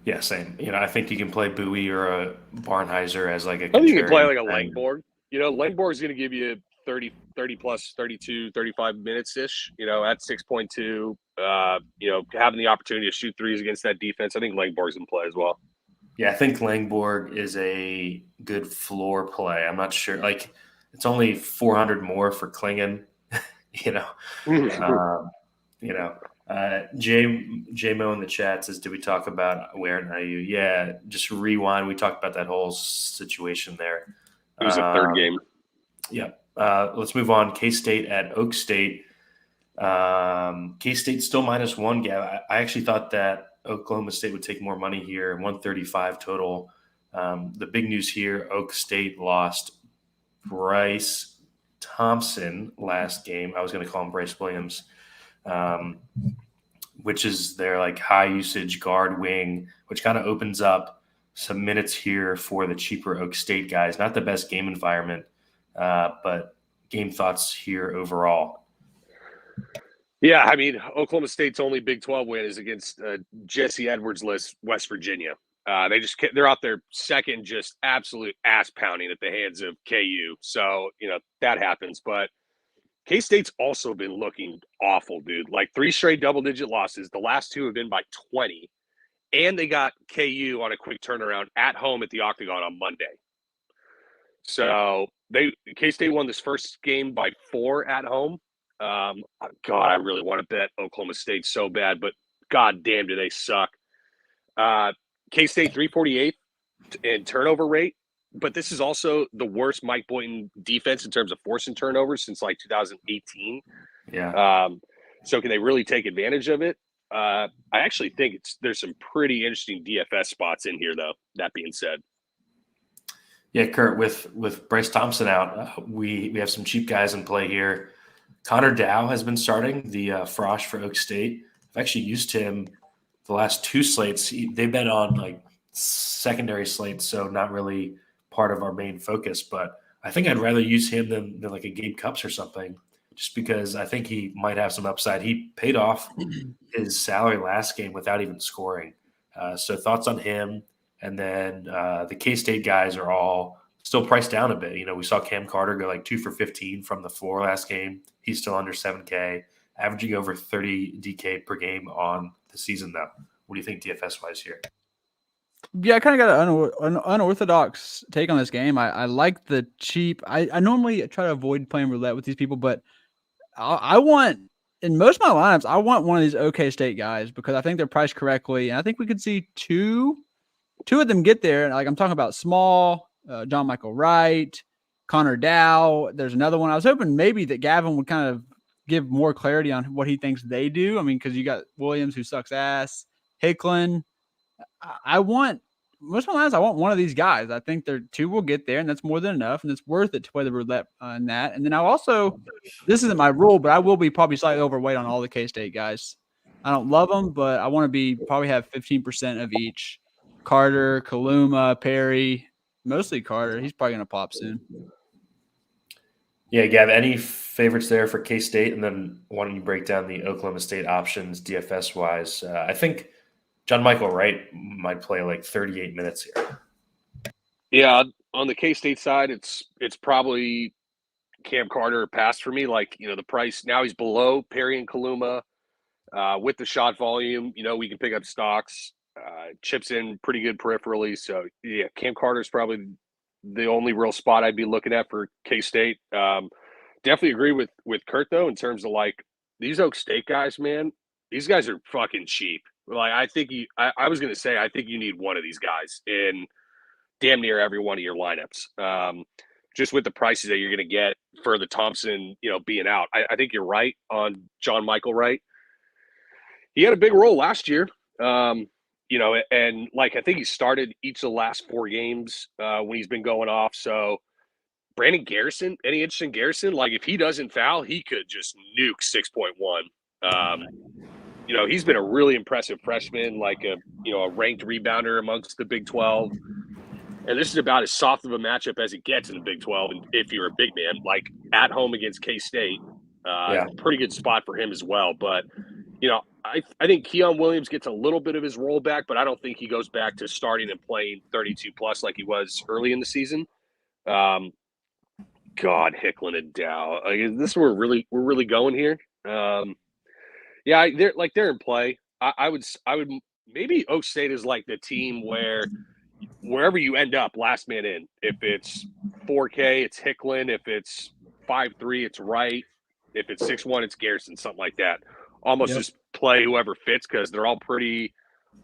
Yeah, same. I think you can play Bowie or a Barnheiser as like a. I think you can play like a Langborg. Langborg's going to give you 30 plus, 32, 35 minutes ish. At 6.2. Having the opportunity to shoot threes against that defense, I think Langborg's in play as well. Yeah, I think Langborg is a good floor play. I'm not sure. Like, it's only 400 more for Klingon. J-Mo in the chat says, did we talk about Ware and IU? Yeah, just rewind. We talked about that whole situation there. It was a third game. Yeah. Let's move on. K-State at Oak State. K-State still -1, Gav. I actually thought that Oklahoma State would take more money here, 135 total. The big news here, Oak State lost Bryce Thompson last game. I was going to call him Bryce Williams, which is their like high usage guard wing, which kind of opens up some minutes here for the cheaper Oak State guys. Not the best game environment, but game thoughts here overall. Yeah, I mean, Oklahoma State's only Big 12 win is against Jesse Edwards-less West Virginia. They're out there second, just absolute ass pounding at the hands of KU. So, that happens. But K-State's also been looking awful, dude. Like 3 straight double-digit losses. The last 2 have been by 20. And they got KU on a quick turnaround at home at the Octagon on Monday. So K-State won this first game by 4 at home. God, I really want to bet Oklahoma State so bad, but god damn do they suck. K-State 348th in turnover rate, but this is also the worst Mike Boynton defense in terms of forcing turnovers since like 2018. Yeah. So can they really take advantage of it? I actually think there's some pretty interesting DFS spots in here, though. That being said. Yeah, Kurt, with Bryce Thompson out, we have some cheap guys in play here. Connor Dow has been starting the Frosh for Oak State. I've actually used him the last 2 slates. They've been on like secondary slates, so not really part of our main focus. But I think I'd rather use him than like a Gabe Cupps or something, just because I think he might have some upside. He paid off his salary last game without even scoring. So thoughts on him. And then the K-State guys are all still priced down a bit. We saw Cam Carter go like 2 for 15 from the floor last game. He's still under 7K, averaging over 30 DK per game on the season, though. What do you think DFS-wise here? Yeah, I kind of got an unorthodox take on this game. I like the cheap. I normally try to avoid playing roulette with these people, but I want, in most of my lineups, I want one of these OK State guys because I think they're priced correctly. And I think we could see two of them get there. Like I'm talking about Small, John Michael Wright, Connor Dow. There's another one. I was hoping maybe that Gavin would kind of give more clarity on what he thinks they do. I mean, because you got Williams who sucks ass, Hicklin. I want most of my lines. I want one of these guys. I think there 2 will get there, and that's more than enough, and it's worth it to play the roulette on that. And then I also, this isn't my rule, but I will be probably slightly overweight on all the K-State guys. I don't love them, but I want to probably have 15% of each. Carter, Kaluma, Perry, mostly Carter. He's probably going to pop soon. Yeah, Gav, any favorites there for K-State? And then why don't you break down the Oklahoma State options DFS-wise? I think John Michael Wright might play like 38 minutes here. Yeah, on the K-State side, it's probably Cam Carter pass for me. Like, the price, now he's below Perry and Kaluma. With the shot volume, we can pick up stocks. Chips in pretty good peripherally. So, yeah, Cam Carter's probably the only real spot I'd be looking at for K-State. Definitely agree with Kurt, though, in terms of, like, these Oak State guys, man. These guys are fucking cheap. Like, I think I was going to say, I think you need one of these guys in damn near every one of your lineups. Just with the prices that you're going to get for the Thompson, being out. I think you're right on John Michael Wright. He had a big role last year. And like, I think he started each of the last 4 games when he's been going off. So Brandon Garrison, any interest in Garrison? Like, if he doesn't foul, he could just nuke 6.1. He's been a really impressive freshman, like a ranked rebounder amongst the Big 12. And this is about as soft of a matchup as it gets in the Big 12. And if you're a big man, like at home against K-State, pretty good spot for him as well. But, I think Keon Williams gets a little bit of his roll back, but I don't think he goes back to starting and playing 32 plus like he was early in the season. God, Hicklin and Dow. This we're really going here. They're in play. I would maybe Oak State is like the team where wherever you end up, last man in. If it's 4K, it's Hicklin. If it's 5'3", it's Wright. If it's 6'1", it's Garrison. Something like that. Almost just play whoever fits because they're all pretty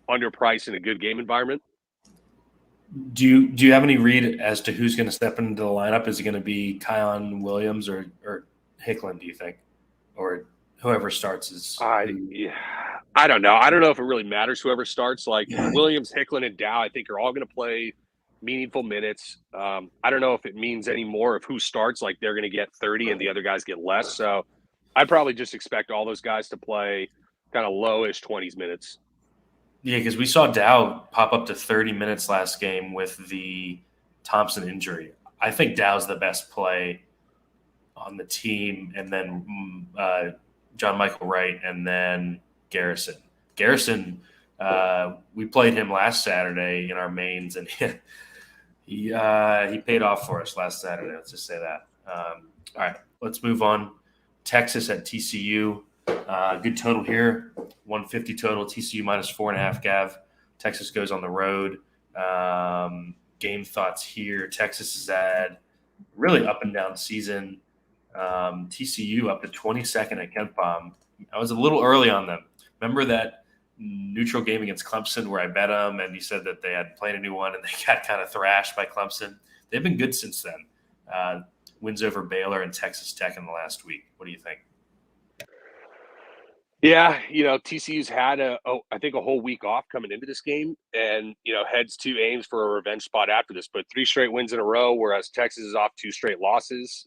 underpriced in a good game environment. Do you have any read as to who's going to step into the lineup? Is it going to be Keon Williams or Hicklin, do you think? Or whoever starts is – I don't know. I don't know if it really matters whoever starts. Like Williams, Hicklin, and Dow, I think are all going to play meaningful minutes. I don't know if it means any more of who starts. Like they're going to get 30 and the other guys get less. So I'd probably just expect all those guys to play kind of lowish 20s minutes. Yeah, because we saw Dow pop up to 30 minutes last game with the Thompson injury. I think Dow's the best play on the team, and then John Michael Wright, and then Garrison. Garrison, we played him last Saturday in our mains, and he paid off for us last Saturday. Let's just say that. All right, let's move on. Texas at TCU. Good total here, 150 total. TCU minus 4.5. Gav. Texas goes on the road. Game thoughts here. Texas has had really up and down season. TCU up to 22nd at KenPom. I was a little early on them. Remember that neutral game against Clemson where I bet them, and you said that they had played a new one, and they got kind of thrashed by Clemson. They've been good since then. Wins over Baylor and Texas Tech in the last week. What do you think? Yeah, TCU's had I think a whole week off coming into this game, and heads to Ames for a revenge spot after this. But 3 straight wins in a row, whereas Texas is off 2 straight losses.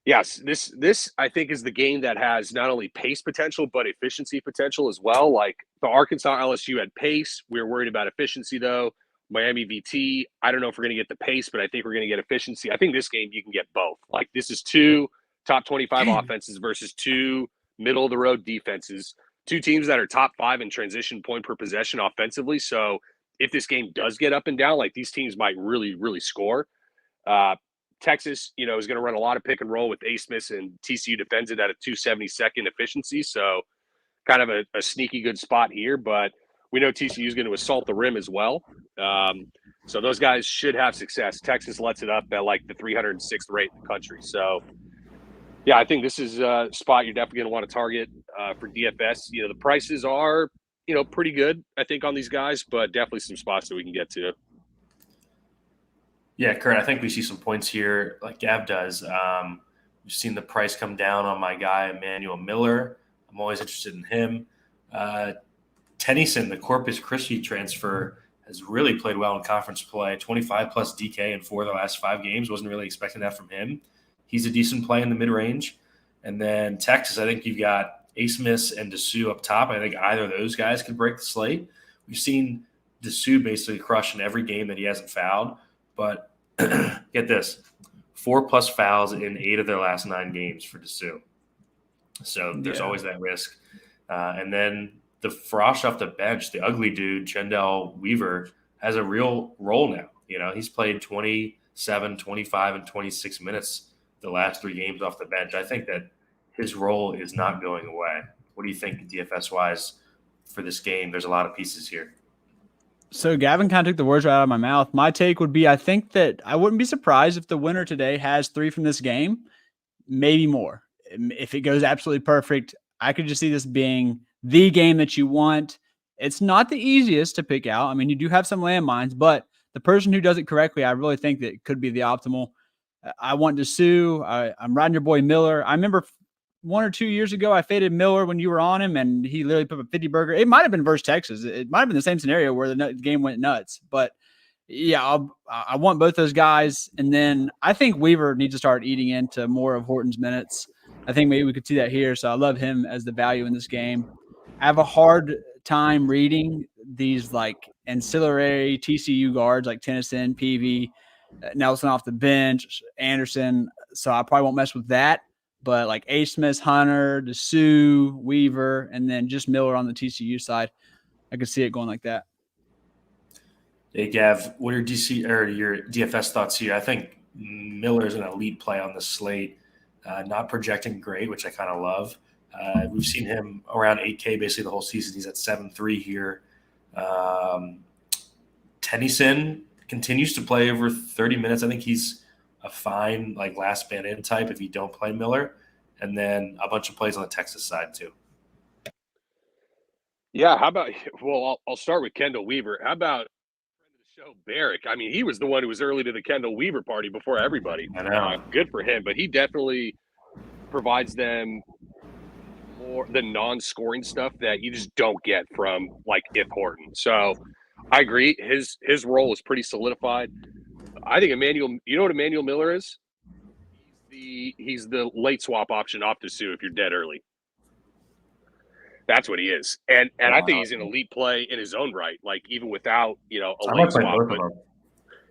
Yes, this I think is the game that has not only pace potential but efficiency potential as well. Like the Arkansas LSU had pace. We were worried about efficiency though. Miami VT, I don't know if we're going to get the pace, but I think we're going to get efficiency. I think this game you can get both. Like this is 2 top 25 offenses versus 2 middle of the road defenses, 2 teams that are top 5 in transition point per possession offensively. So if this game does get up and down, like these teams might really, really score. Texas, is going to run a lot of pick and roll with Smith, and TCU defends it at a 272nd efficiency. So kind of a sneaky good spot here, but we know TCU is going to assault the rim as well. So those guys should have success. Texas lets it up at like the 306th rate in the country. So yeah, I think this is a spot you're definitely going to want to target for DFS. The prices are, pretty good, I think, on these guys, but definitely some spots that we can get to. Yeah, Kurt, I think we see some points here like Gav does. We've seen the price come down on my guy, Emmanuel Miller. I'm always interested in him. Tennyson, the Corpus Christi transfer, has really played well in conference play. 25-plus DK in 4 of the last 5 games. Wasn't really expecting that from him. He's a decent play in the mid-range. And then Texas, I think you've got Smith and DeSue up top. I think either of those guys could break the slate. We've seen DeSue basically crush in every game that he hasn't fouled. But get this, 4+ fouls in 8 of their last 9 games for DeSue. So there's always that risk. And then the Frosh off the bench, the ugly dude, Chendell Weaver, has a real role now. He's played 27, 25, and 26 minutes the last 3 games off the bench. I think that his role is not going away. What do you think DFS-wise for this game? There's a lot of pieces here. So Gavin kind of took the words right out of my mouth. My take would be I think that I wouldn't be surprised if the winner today has 3 from this game, maybe more. If it goes absolutely perfect, I could just see this being the game that you want. It's not the easiest to pick out. I mean, you do have some landmines, but the person who does it correctly, I really think that it could be the optimal. I want DeSue. I'm riding your boy Miller. I remember 1 or 2 years ago, I faded Miller when you were on him, and he literally put up a 50 burger. It might have been versus Texas. It might have been the same scenario where the game went nuts. But yeah, I want both those guys. And then I think Weaver needs to start eating into more of Horton's minutes. I think maybe we could see that here. So I love him as the value in this game. I have a hard time reading these like ancillary TCU guards like Tennyson, Peavy, Nelson off the bench, Anderson. So I probably won't mess with that. But like Smith, Hunter, DeSue, Weaver, and then just Miller on the TCU side, I could see it going like that. Hey, Gav, what are your DFS thoughts here? I think Miller's an elite play on the slate, not projecting great, which I kind of love. We've seen him around 8K basically the whole season. He's at 7.3 here. Tennyson continues to play over 30 minutes. I think he's a fine like last man in type if you don't play Miller, and then a bunch of plays on the Texas side too. Yeah, how about I'll start with Kendall Weaver. How about friend of the show Barrick? I mean, he was the one who was early to the Kendall Weaver party before everybody. I know. Good for him, but he definitely provides them more the non-scoring stuff that you just don't get from like If Horton. So I agree. His role is pretty solidified. I think Emmanuel, you know what Emmanuel Miller is? He's the late swap option off DeSue if you're dead early. That's what he is. And I think he's an elite play in his own right, like even without, a I late might play swap. both But of them.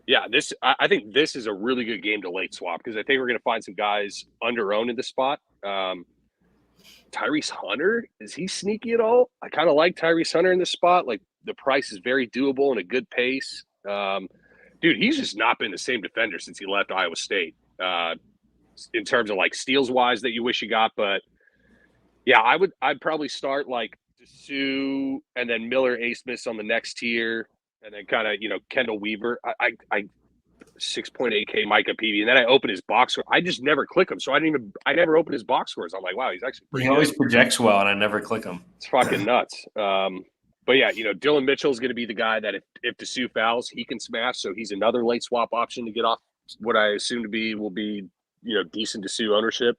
yeah, I think this is a really good game to late swap because I think we're going to find some guys under-owned in the spot. Tyrese Hunter, is he sneaky at all? I kind of like Tyrese Hunter in this spot. Like the price is very doable and a good pace. Dude, he's just not been the same defender since he left Iowa State in terms of like steals wise that you wish you got. But yeah, I'd probably start like DeSue and then Miller Asmus on the next tier, and then kind of Kendall Weaver. I 6.8K Micah Peavy, and then I open his box score. I just never click him, so I never open his box scores. I'm like, wow, he's actually pretty He always good. projects well, and I never click him. It's fucking nuts. But yeah, Dylan Mitchell is going to be the guy that if DeSue fouls, he can smash. So he's another late swap option to get off what I assume will be decent DeSue ownership.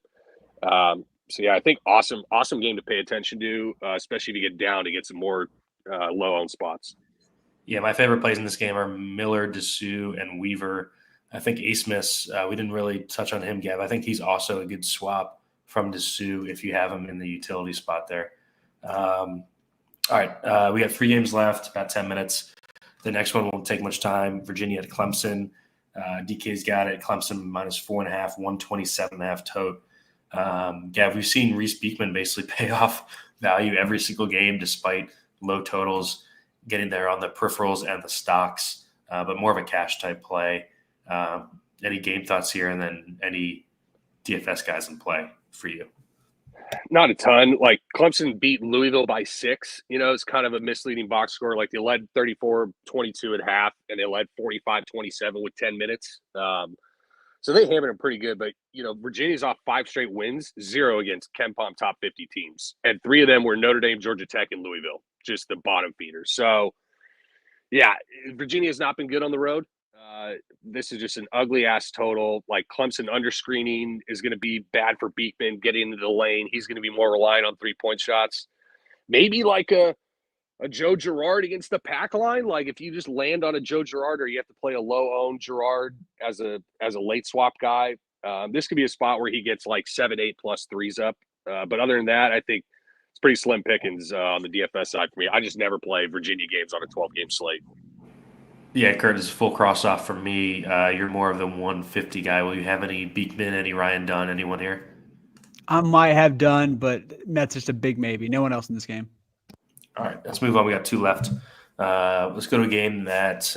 So yeah, I think awesome game to pay attention to, especially if you get down to get some more low owned spots. Yeah, my favorite plays in this game are Miller, DeSue, and Weaver. I think Asmus, we didn't really touch on him, Gav. I think he's also a good swap from DeSue if you have him in the utility spot there. All right, we got 3 games left, about 10 minutes. The next one won't take much time. Virginia at Clemson. DK's got it. Clemson minus 4.5, 127.5 tote. Gav, we've seen Reese Beekman basically pay off value every single game despite low totals, getting there on the peripherals and the stocks, but more of a cash type play. Any game thoughts here, and then any DFS guys in play for you? Not a ton. Like Clemson beat Louisville by 6. It's kind of a misleading box score. Like they led 34-22 at half, and they led 45-27 with 10 minutes. So they hammered them pretty good. But, Virginia's off 5 straight wins, 0 against KenPom top 50 teams. And 3 of them were Notre Dame, Georgia Tech, and Louisville, just the bottom feeders. So, yeah, Virginia's not been good on the road. This is just an ugly-ass total. Like Clemson underscreening is going to be bad for Beekman getting into the lane. He's going to be more reliant on 3-point shots. Maybe like a Joe Girard against the pack line. Like if you just land on a Joe Girard, or you have to play a low-owned Girard as a late swap guy, this could be a spot where he gets like 7-8 plus threes up. But other than that, I think it's pretty slim pickings on the DFS side for me. I just never play Virginia games on a 12-game slate. Yeah, Kurt, is full cross off from me. You're more of the 150 guy. Will you have any Beekman, any Ryan Dunn, anyone here? I might have done, but that's just a big maybe. No one else in this game. All right, let's move on. We got 2 left. Let's go to a game that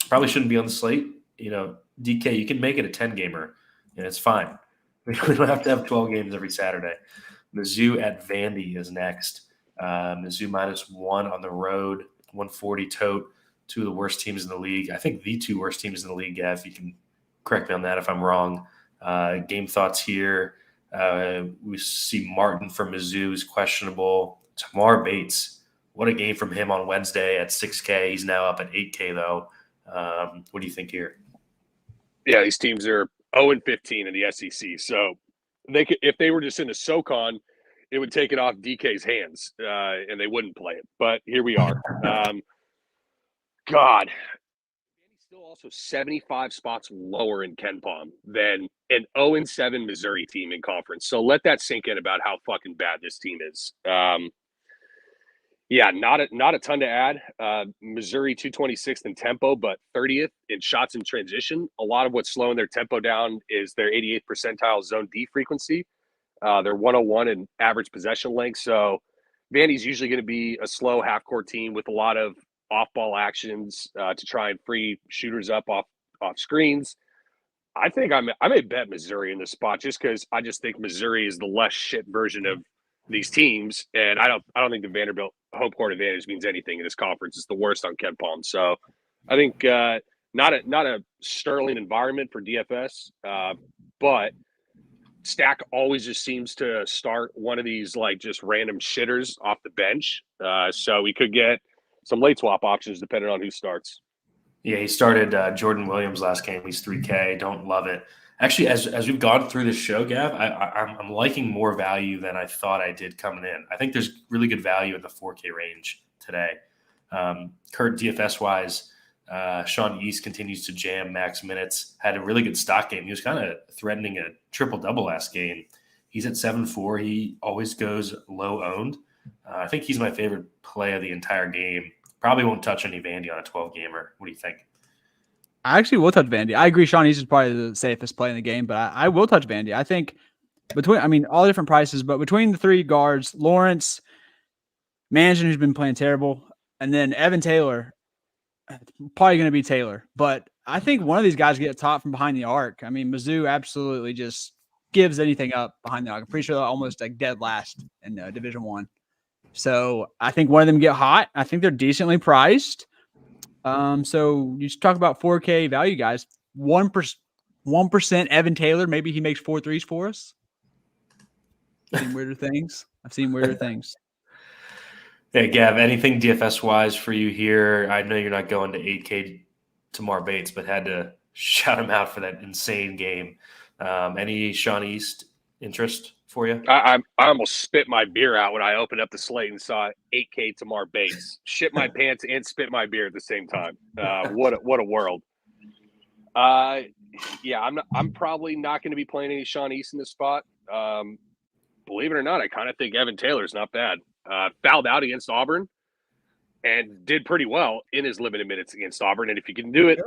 probably shouldn't be on the slate. DK, you can make it a 10-gamer, and it's fine. We don't have to have 12 games every Saturday. Mizzou at Vandy is next. Mizzou minus 1 on the road, 140 tote. 2 of the worst teams in the league. I think the 2 worst teams in the league, Gav. You can correct me on that if I'm wrong. Game thoughts here. We see Martin from Mizzou is questionable. Tamar Bates, what a game from him on Wednesday at 6K. He's now up at 8K, though. What do you think here? Yeah, these teams are 0-15 in the SEC. So if they were just in the SoCon, it would take it off DK's hands, and they wouldn't play it. But here we are. God, he's still also 75 spots lower in KenPom than an 0-7 Missouri team in conference. So let that sink in about how fucking bad this team is. Yeah, not a ton to add. Missouri 226th in tempo, but 30th in shots in transition. A lot of what's slowing their tempo down is their 88th percentile zone D frequency. They're 101 in average possession length. So Vandy's usually going to be a slow half-court team with a lot of off-ball actions to try and free shooters up off screens. I think I may bet Missouri in this spot just because I just think Missouri is the less shit version of these teams, and I don't think the Vanderbilt home court advantage means anything in this conference. It's the worst on KenPom. So I think not a sterling environment for DFS, but Stack always just seems to start one of these like just random shitters off the bench. So we could get some late swap options depending on who starts. Yeah, he started Jordan Williams last game. He's 3K. Don't love it. Actually, as we've gone through this show, Gav, I'm liking more value than I thought I did coming in. I think there's really good value in the 4K range today. Kurt, DFS-wise, Sean East continues to jam max minutes. Had a really good stock game. He was kind of threatening a triple-double last game. He's at 7.4. He always goes low-owned. I think he's my favorite play of the entire game. Probably won't touch any Vandy on a 12-gamer. What do you think? I actually will touch Vandy. I agree. Sean East is probably the safest play in the game, but I will touch Vandy. I think all different prices, but between the three guards, Lawrence, Mansion, who's been playing terrible, and then Evan Taylor, probably going to be Taylor. But I think one of these guys get top from behind the arc. I mean, Mizzou absolutely just gives anything up behind the arc. I'm pretty sure they're almost like dead last in Division I. So I think one of them get hot. I think they're decently priced. So you talk about 4K value, guys. 1% Evan Taylor. Maybe he makes 4 threes for us. I've seen weirder things. Hey, Gav, anything DFS-wise for you here? I know you're not going to 8K Tamar Bates, but had to shout him out for that insane game. Any Sean East interest for you? I almost spit my beer out when I opened up the slate and saw 8K Tamar Bates. Shit my pants and spit my beer at the same time. What a world. Yeah, I'm probably not going to be playing any Sean East in this spot. Believe it or not, I kind of think Evan Taylor's not bad. Fouled out against Auburn and did pretty well in his limited minutes against Auburn. And if you can do it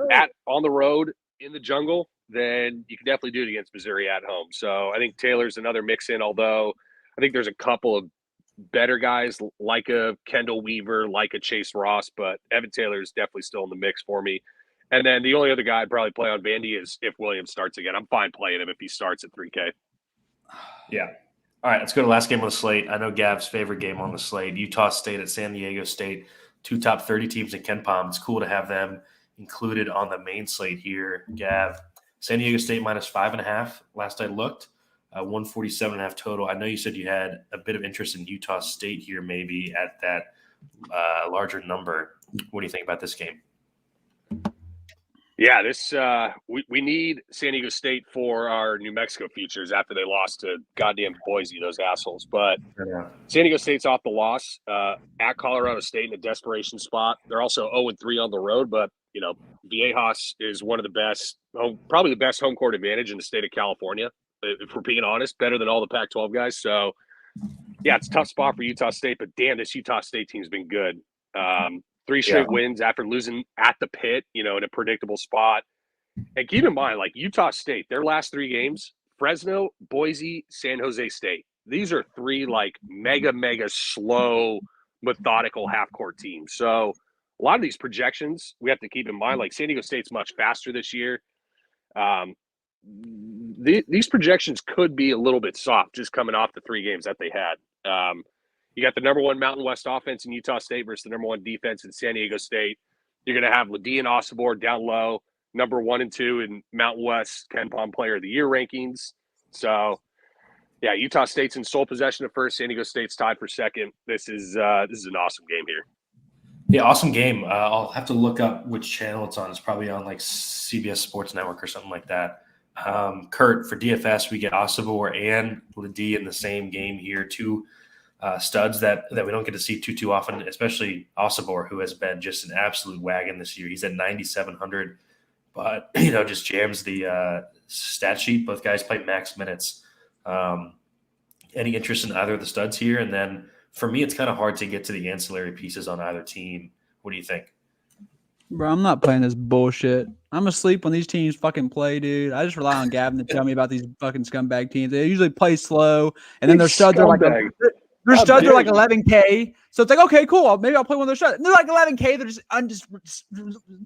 on the road in the jungle, then you can definitely do it against Missouri at home. So I think Taylor's another mix-in, although I think there's a couple of better guys like a Kendall Weaver, like a Chase Ross, but Evan Taylor is definitely still in the mix for me. And then the only other guy I'd probably play on Vandy is if Williams starts again. I'm fine playing him if he starts at 3K. Yeah. All right, let's go to the last game on the slate. I know Gav's favorite game on the slate, Utah State at San Diego State, 2 top 30 teams in KenPom. It's cool to have them included on the main slate here. Gav, San Diego State minus 5.5 last I looked, 147.5 total. I know you said you had a bit of interest in Utah State here maybe at that larger number. What do you think about this game? Yeah, this we need San Diego State for our New Mexico futures after they lost to goddamn Boise, those assholes. But San Diego State's off the loss at Colorado State in a desperation spot. They're also 0-3 on the road, but you know, Viejas is one of the best, probably the best home court advantage in the state of California. If we're being honest, better than all the Pac-12 guys. So yeah, it's a tough spot for Utah State, but damn, this Utah State team's been good. 3 straight wins after losing at the pit, you know, in a predictable spot. And keep in mind, like Utah State, their last 3 games, Fresno, Boise, San Jose State. These are 3 like mega slow, methodical half-court teams. So a lot of these projections we have to keep in mind, like San Diego State's much faster this year. These projections could be a little bit soft just coming off the 3 games that they had. You got the number 1 Mountain West offense in Utah State versus the number 1 defense in San Diego State. You're going to have Ladie and Osobor down low, number 1 and 2 in Mountain West KenPom Player of the Year rankings. So, yeah, Utah State's in sole possession of first. San Diego State's tied for second. This is an awesome game here. Yeah, awesome game. I'll have to look up which channel it's on. It's probably on like CBS Sports Network or something like that. Kurt, for DFS, we get Osobor and Ladie in the same game here. 2 studs that we don't get to see too often, especially Osobor, who has been just an absolute wagon this year. He's at 9,700, but you know, just jams the stat sheet. Both guys play max minutes. Any interest in either of the studs here? And then for me, it's kind of hard to get to the ancillary pieces on either team. What do you think? Bro, I'm not playing this bullshit. I'm asleep when these teams fucking play, dude. I just rely on Gavin to tell me about these fucking scumbag teams. They usually play slow, and then their studs are like their studs are like 11K. So it's like, okay, cool. Maybe I'll play one of their studs. And they're like 11K. They're just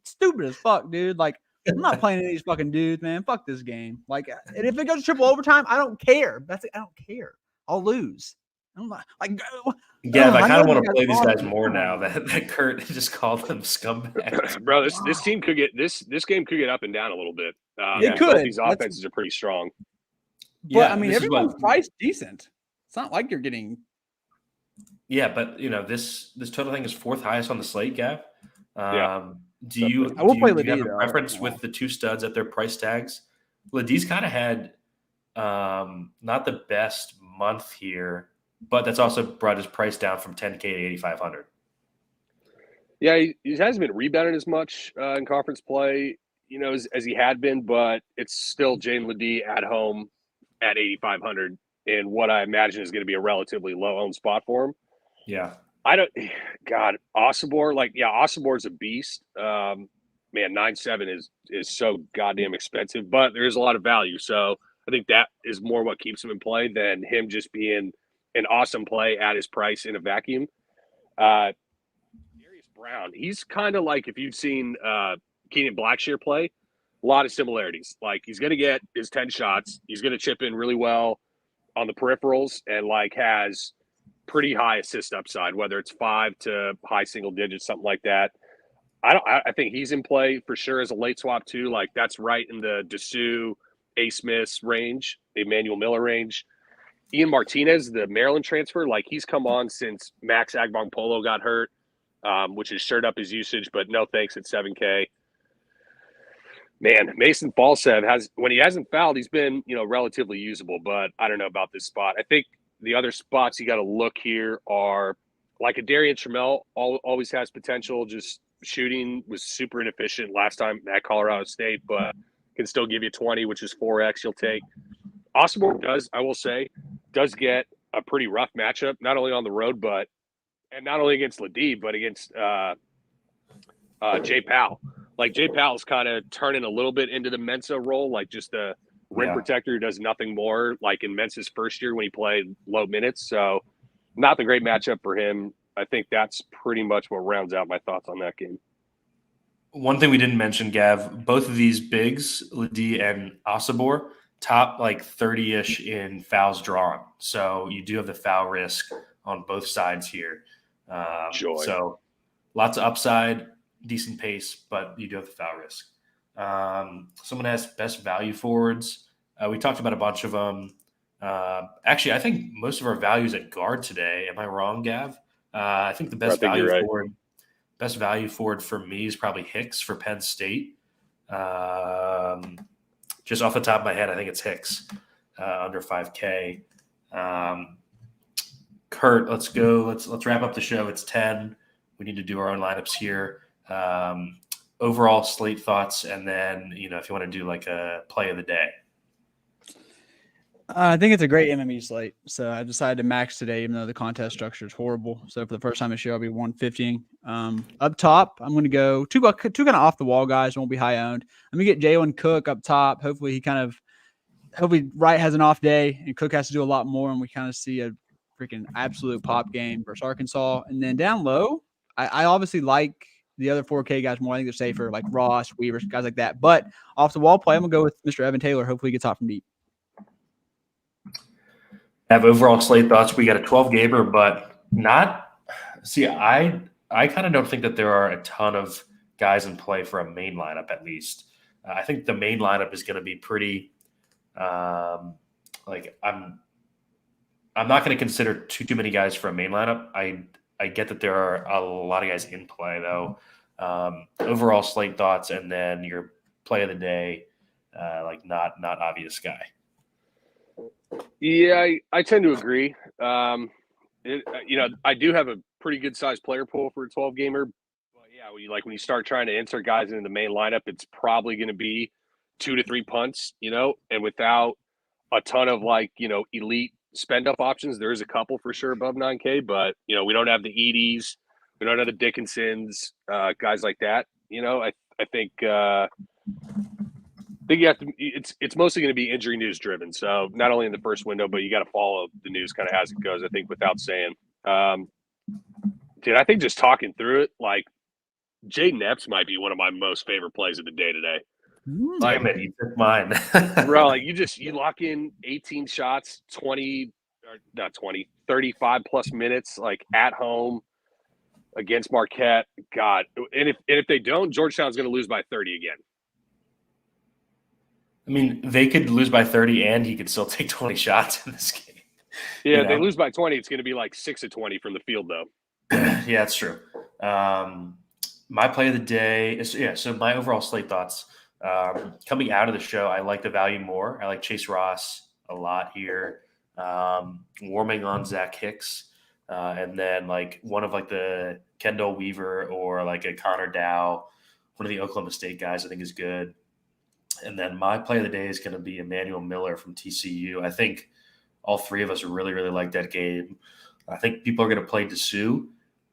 stupid as fuck, dude. Like, I'm not playing any of these fucking dudes, man. Fuck this game. Like, and if it goes to triple overtime, I don't care. That's it. I don't care. I'll lose. I'm not like. Yeah, I kind of want to play these guys more now that Kurt just called them scumbags. Bro, this team could get this game could get up and down a little bit. It could. These offenses are pretty strong. But yeah, I mean, everyone's priced decent. It's not like you're getting. Yeah, but you know, this total thing is 4th highest on the slate, Gav. Do you have a preference with the 2 studs at their price tags? Ladie's kind of had not the best month here, but that's also brought his price down from 10K to 8,500. Yeah, he hasn't been rebounding as much in conference play, you know, as he had been, but it's still Jane Ladie at home at 8,500 in what I imagine is going to be a relatively low-owned spot for him. Yeah. God, Osibor, Osibor's a beast. Man, 9.7 is so goddamn expensive, but there is a lot of value. So I think that is more what keeps him in play than him just being an awesome play at his price in a vacuum. Darius Brown, he's kind of like if you've seen Keenan Blackshear play, a lot of similarities. Like he's going to get his 10 shots. He's going to chip in really well on the peripherals and has pretty high assist upside, whether it's 5 to high single digits, something like that. I think he's in play for sure as a late swap too. Like that's right in the Dessou, A. Smith's range, Emmanuel Miller range. Ian Martinez, the Maryland transfer, he's come on since Max Agbong-Polo got hurt, which has stirred up his usage, but no thanks at 7K. Man, Mason Falsev when he hasn't fouled, he's been, relatively usable, but I don't know about this spot. I think the other spots you got to look here are like a Darian Trammell always has potential. Just shooting was super inefficient last time at Colorado State, but can still give you 20, which is 4X you'll take. Osibor does get a pretty rough matchup, not only on the road, and not only against Ladie, but against Jay Powell. Like Jay Powell's kind of turning a little bit into the Mensa role, like just a rim protector who does nothing more, like in Mensa's first year when he played low minutes. So not the great matchup for him. I think that's pretty much what rounds out my thoughts on that game. One thing we didn't mention, Gav, both of these bigs, Ladie and Osibor, top 30-ish in fouls drawn. So you do have the foul risk on both sides here. So lots of upside, decent pace, but you do have the foul risk. Someone has best value forwards. We talked about a bunch of them. Actually, I think most of our values at guard today. Am I wrong, Gav? I think the best value forward for me is probably Hicks for Penn State. Just off the top of my head, I think it's Hicks under 5K. Kurt, let's go. Let's wrap up the show. It's 10. We need to do our own lineups here. Overall slate thoughts, and then if you want to do a play of the day. I think it's a great MME slate. So I decided to max today, even though the contest structure is horrible. So for the first time this year, I'll be 150. Up top, I'm going to go two kind of off the wall guys. Won't be high owned. I'm going to get Jalen Cook up top. Hopefully Wright has an off day and Cook has to do a lot more. And we kind of see a freaking absolute pop game versus Arkansas. And then down low, I obviously like the other 4K guys more. I think they're safer, like Ross, Weaver, guys like that. But off the wall play, I'm going to go with Mr. Evan Taylor. Hopefully he gets hot from deep. Have overall slate thoughts. We got a 12 gamer, but not – see, I kind of don't think that there are a ton of guys in play for a main lineup at least. I think the main lineup is going to be pretty I'm not going to consider too many guys for a main lineup. I get that there are a lot of guys in play, though. Overall slate thoughts, and then your play of the day, not obvious guy. Yeah, I tend to agree. I do have a pretty good sized player pool for a 12 gamer. But yeah, when you start trying to insert guys into the main lineup, it's probably going to be 2 to 3 punts, and without a ton of elite spend up options. There is a couple for sure above 9K, but we don't have the Edys, we don't have the Dickinsons, guys like that. I think you have to. It's mostly going to be injury news driven. So not only in the first window, but you got to follow the news kind of as it goes. I think without saying, dude, I think just talking through it, Jaden Epps might be one of my most favorite plays of the day today. Damn it, you took mine. Bro, you lock in 18 shots, 35 plus minutes, at home against Marquette. God, and if they don't, Georgetown's going to lose by 30 again. I mean, they could lose by 30 and he could still take 20 shots in this game. Yeah, if they lose by 20, it's going to be 6 of 20 from the field, though. Yeah, that's true. My play of the day is, so my overall slate thoughts. Coming out of the show, I like the value more. I like Chase Ross a lot here. Warming on Zach Hicks. And then one of the Kendall Weaver or a Connor Dow, one of the Oklahoma State guys I think is good. And then my play of the day is going to be Emmanuel Miller from TCU. I think all three of us really, really like that game. I think people are going to play DeSue,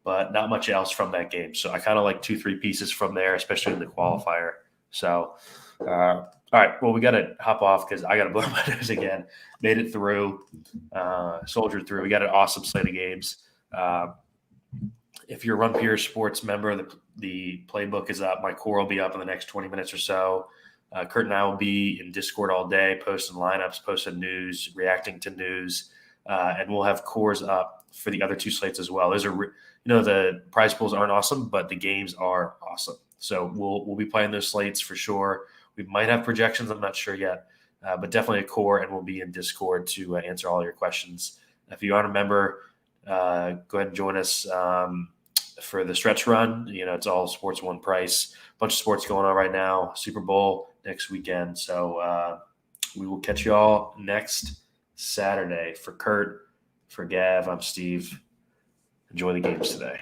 but not much else from that game. So I kind of like 2-3 pieces from there, especially in the qualifier. So, all right. Well, we got to hop off because I got to blow my nose again. Made it through, soldiered through. We got an awesome slate of games. If you're a Run Pure Sports member, the playbook is up. My core will be up in the next 20 minutes or so. Kurt and I will be in Discord all day, posting lineups, posting news, reacting to news, and we'll have cores up for the other two slates as well. Those are, the prize pools aren't awesome, but the games are awesome. So we'll be playing those slates for sure. We might have projections. I'm not sure yet, but definitely a core, and we'll be in Discord to answer all your questions. If you aren't a member, go ahead and join us for the stretch run. It's all sports one price. Bunch of sports going on right now. Super Bowl next weekend. So we will catch you all next Saturday. For Kurt, for Gav, I'm Steve. Enjoy the games today.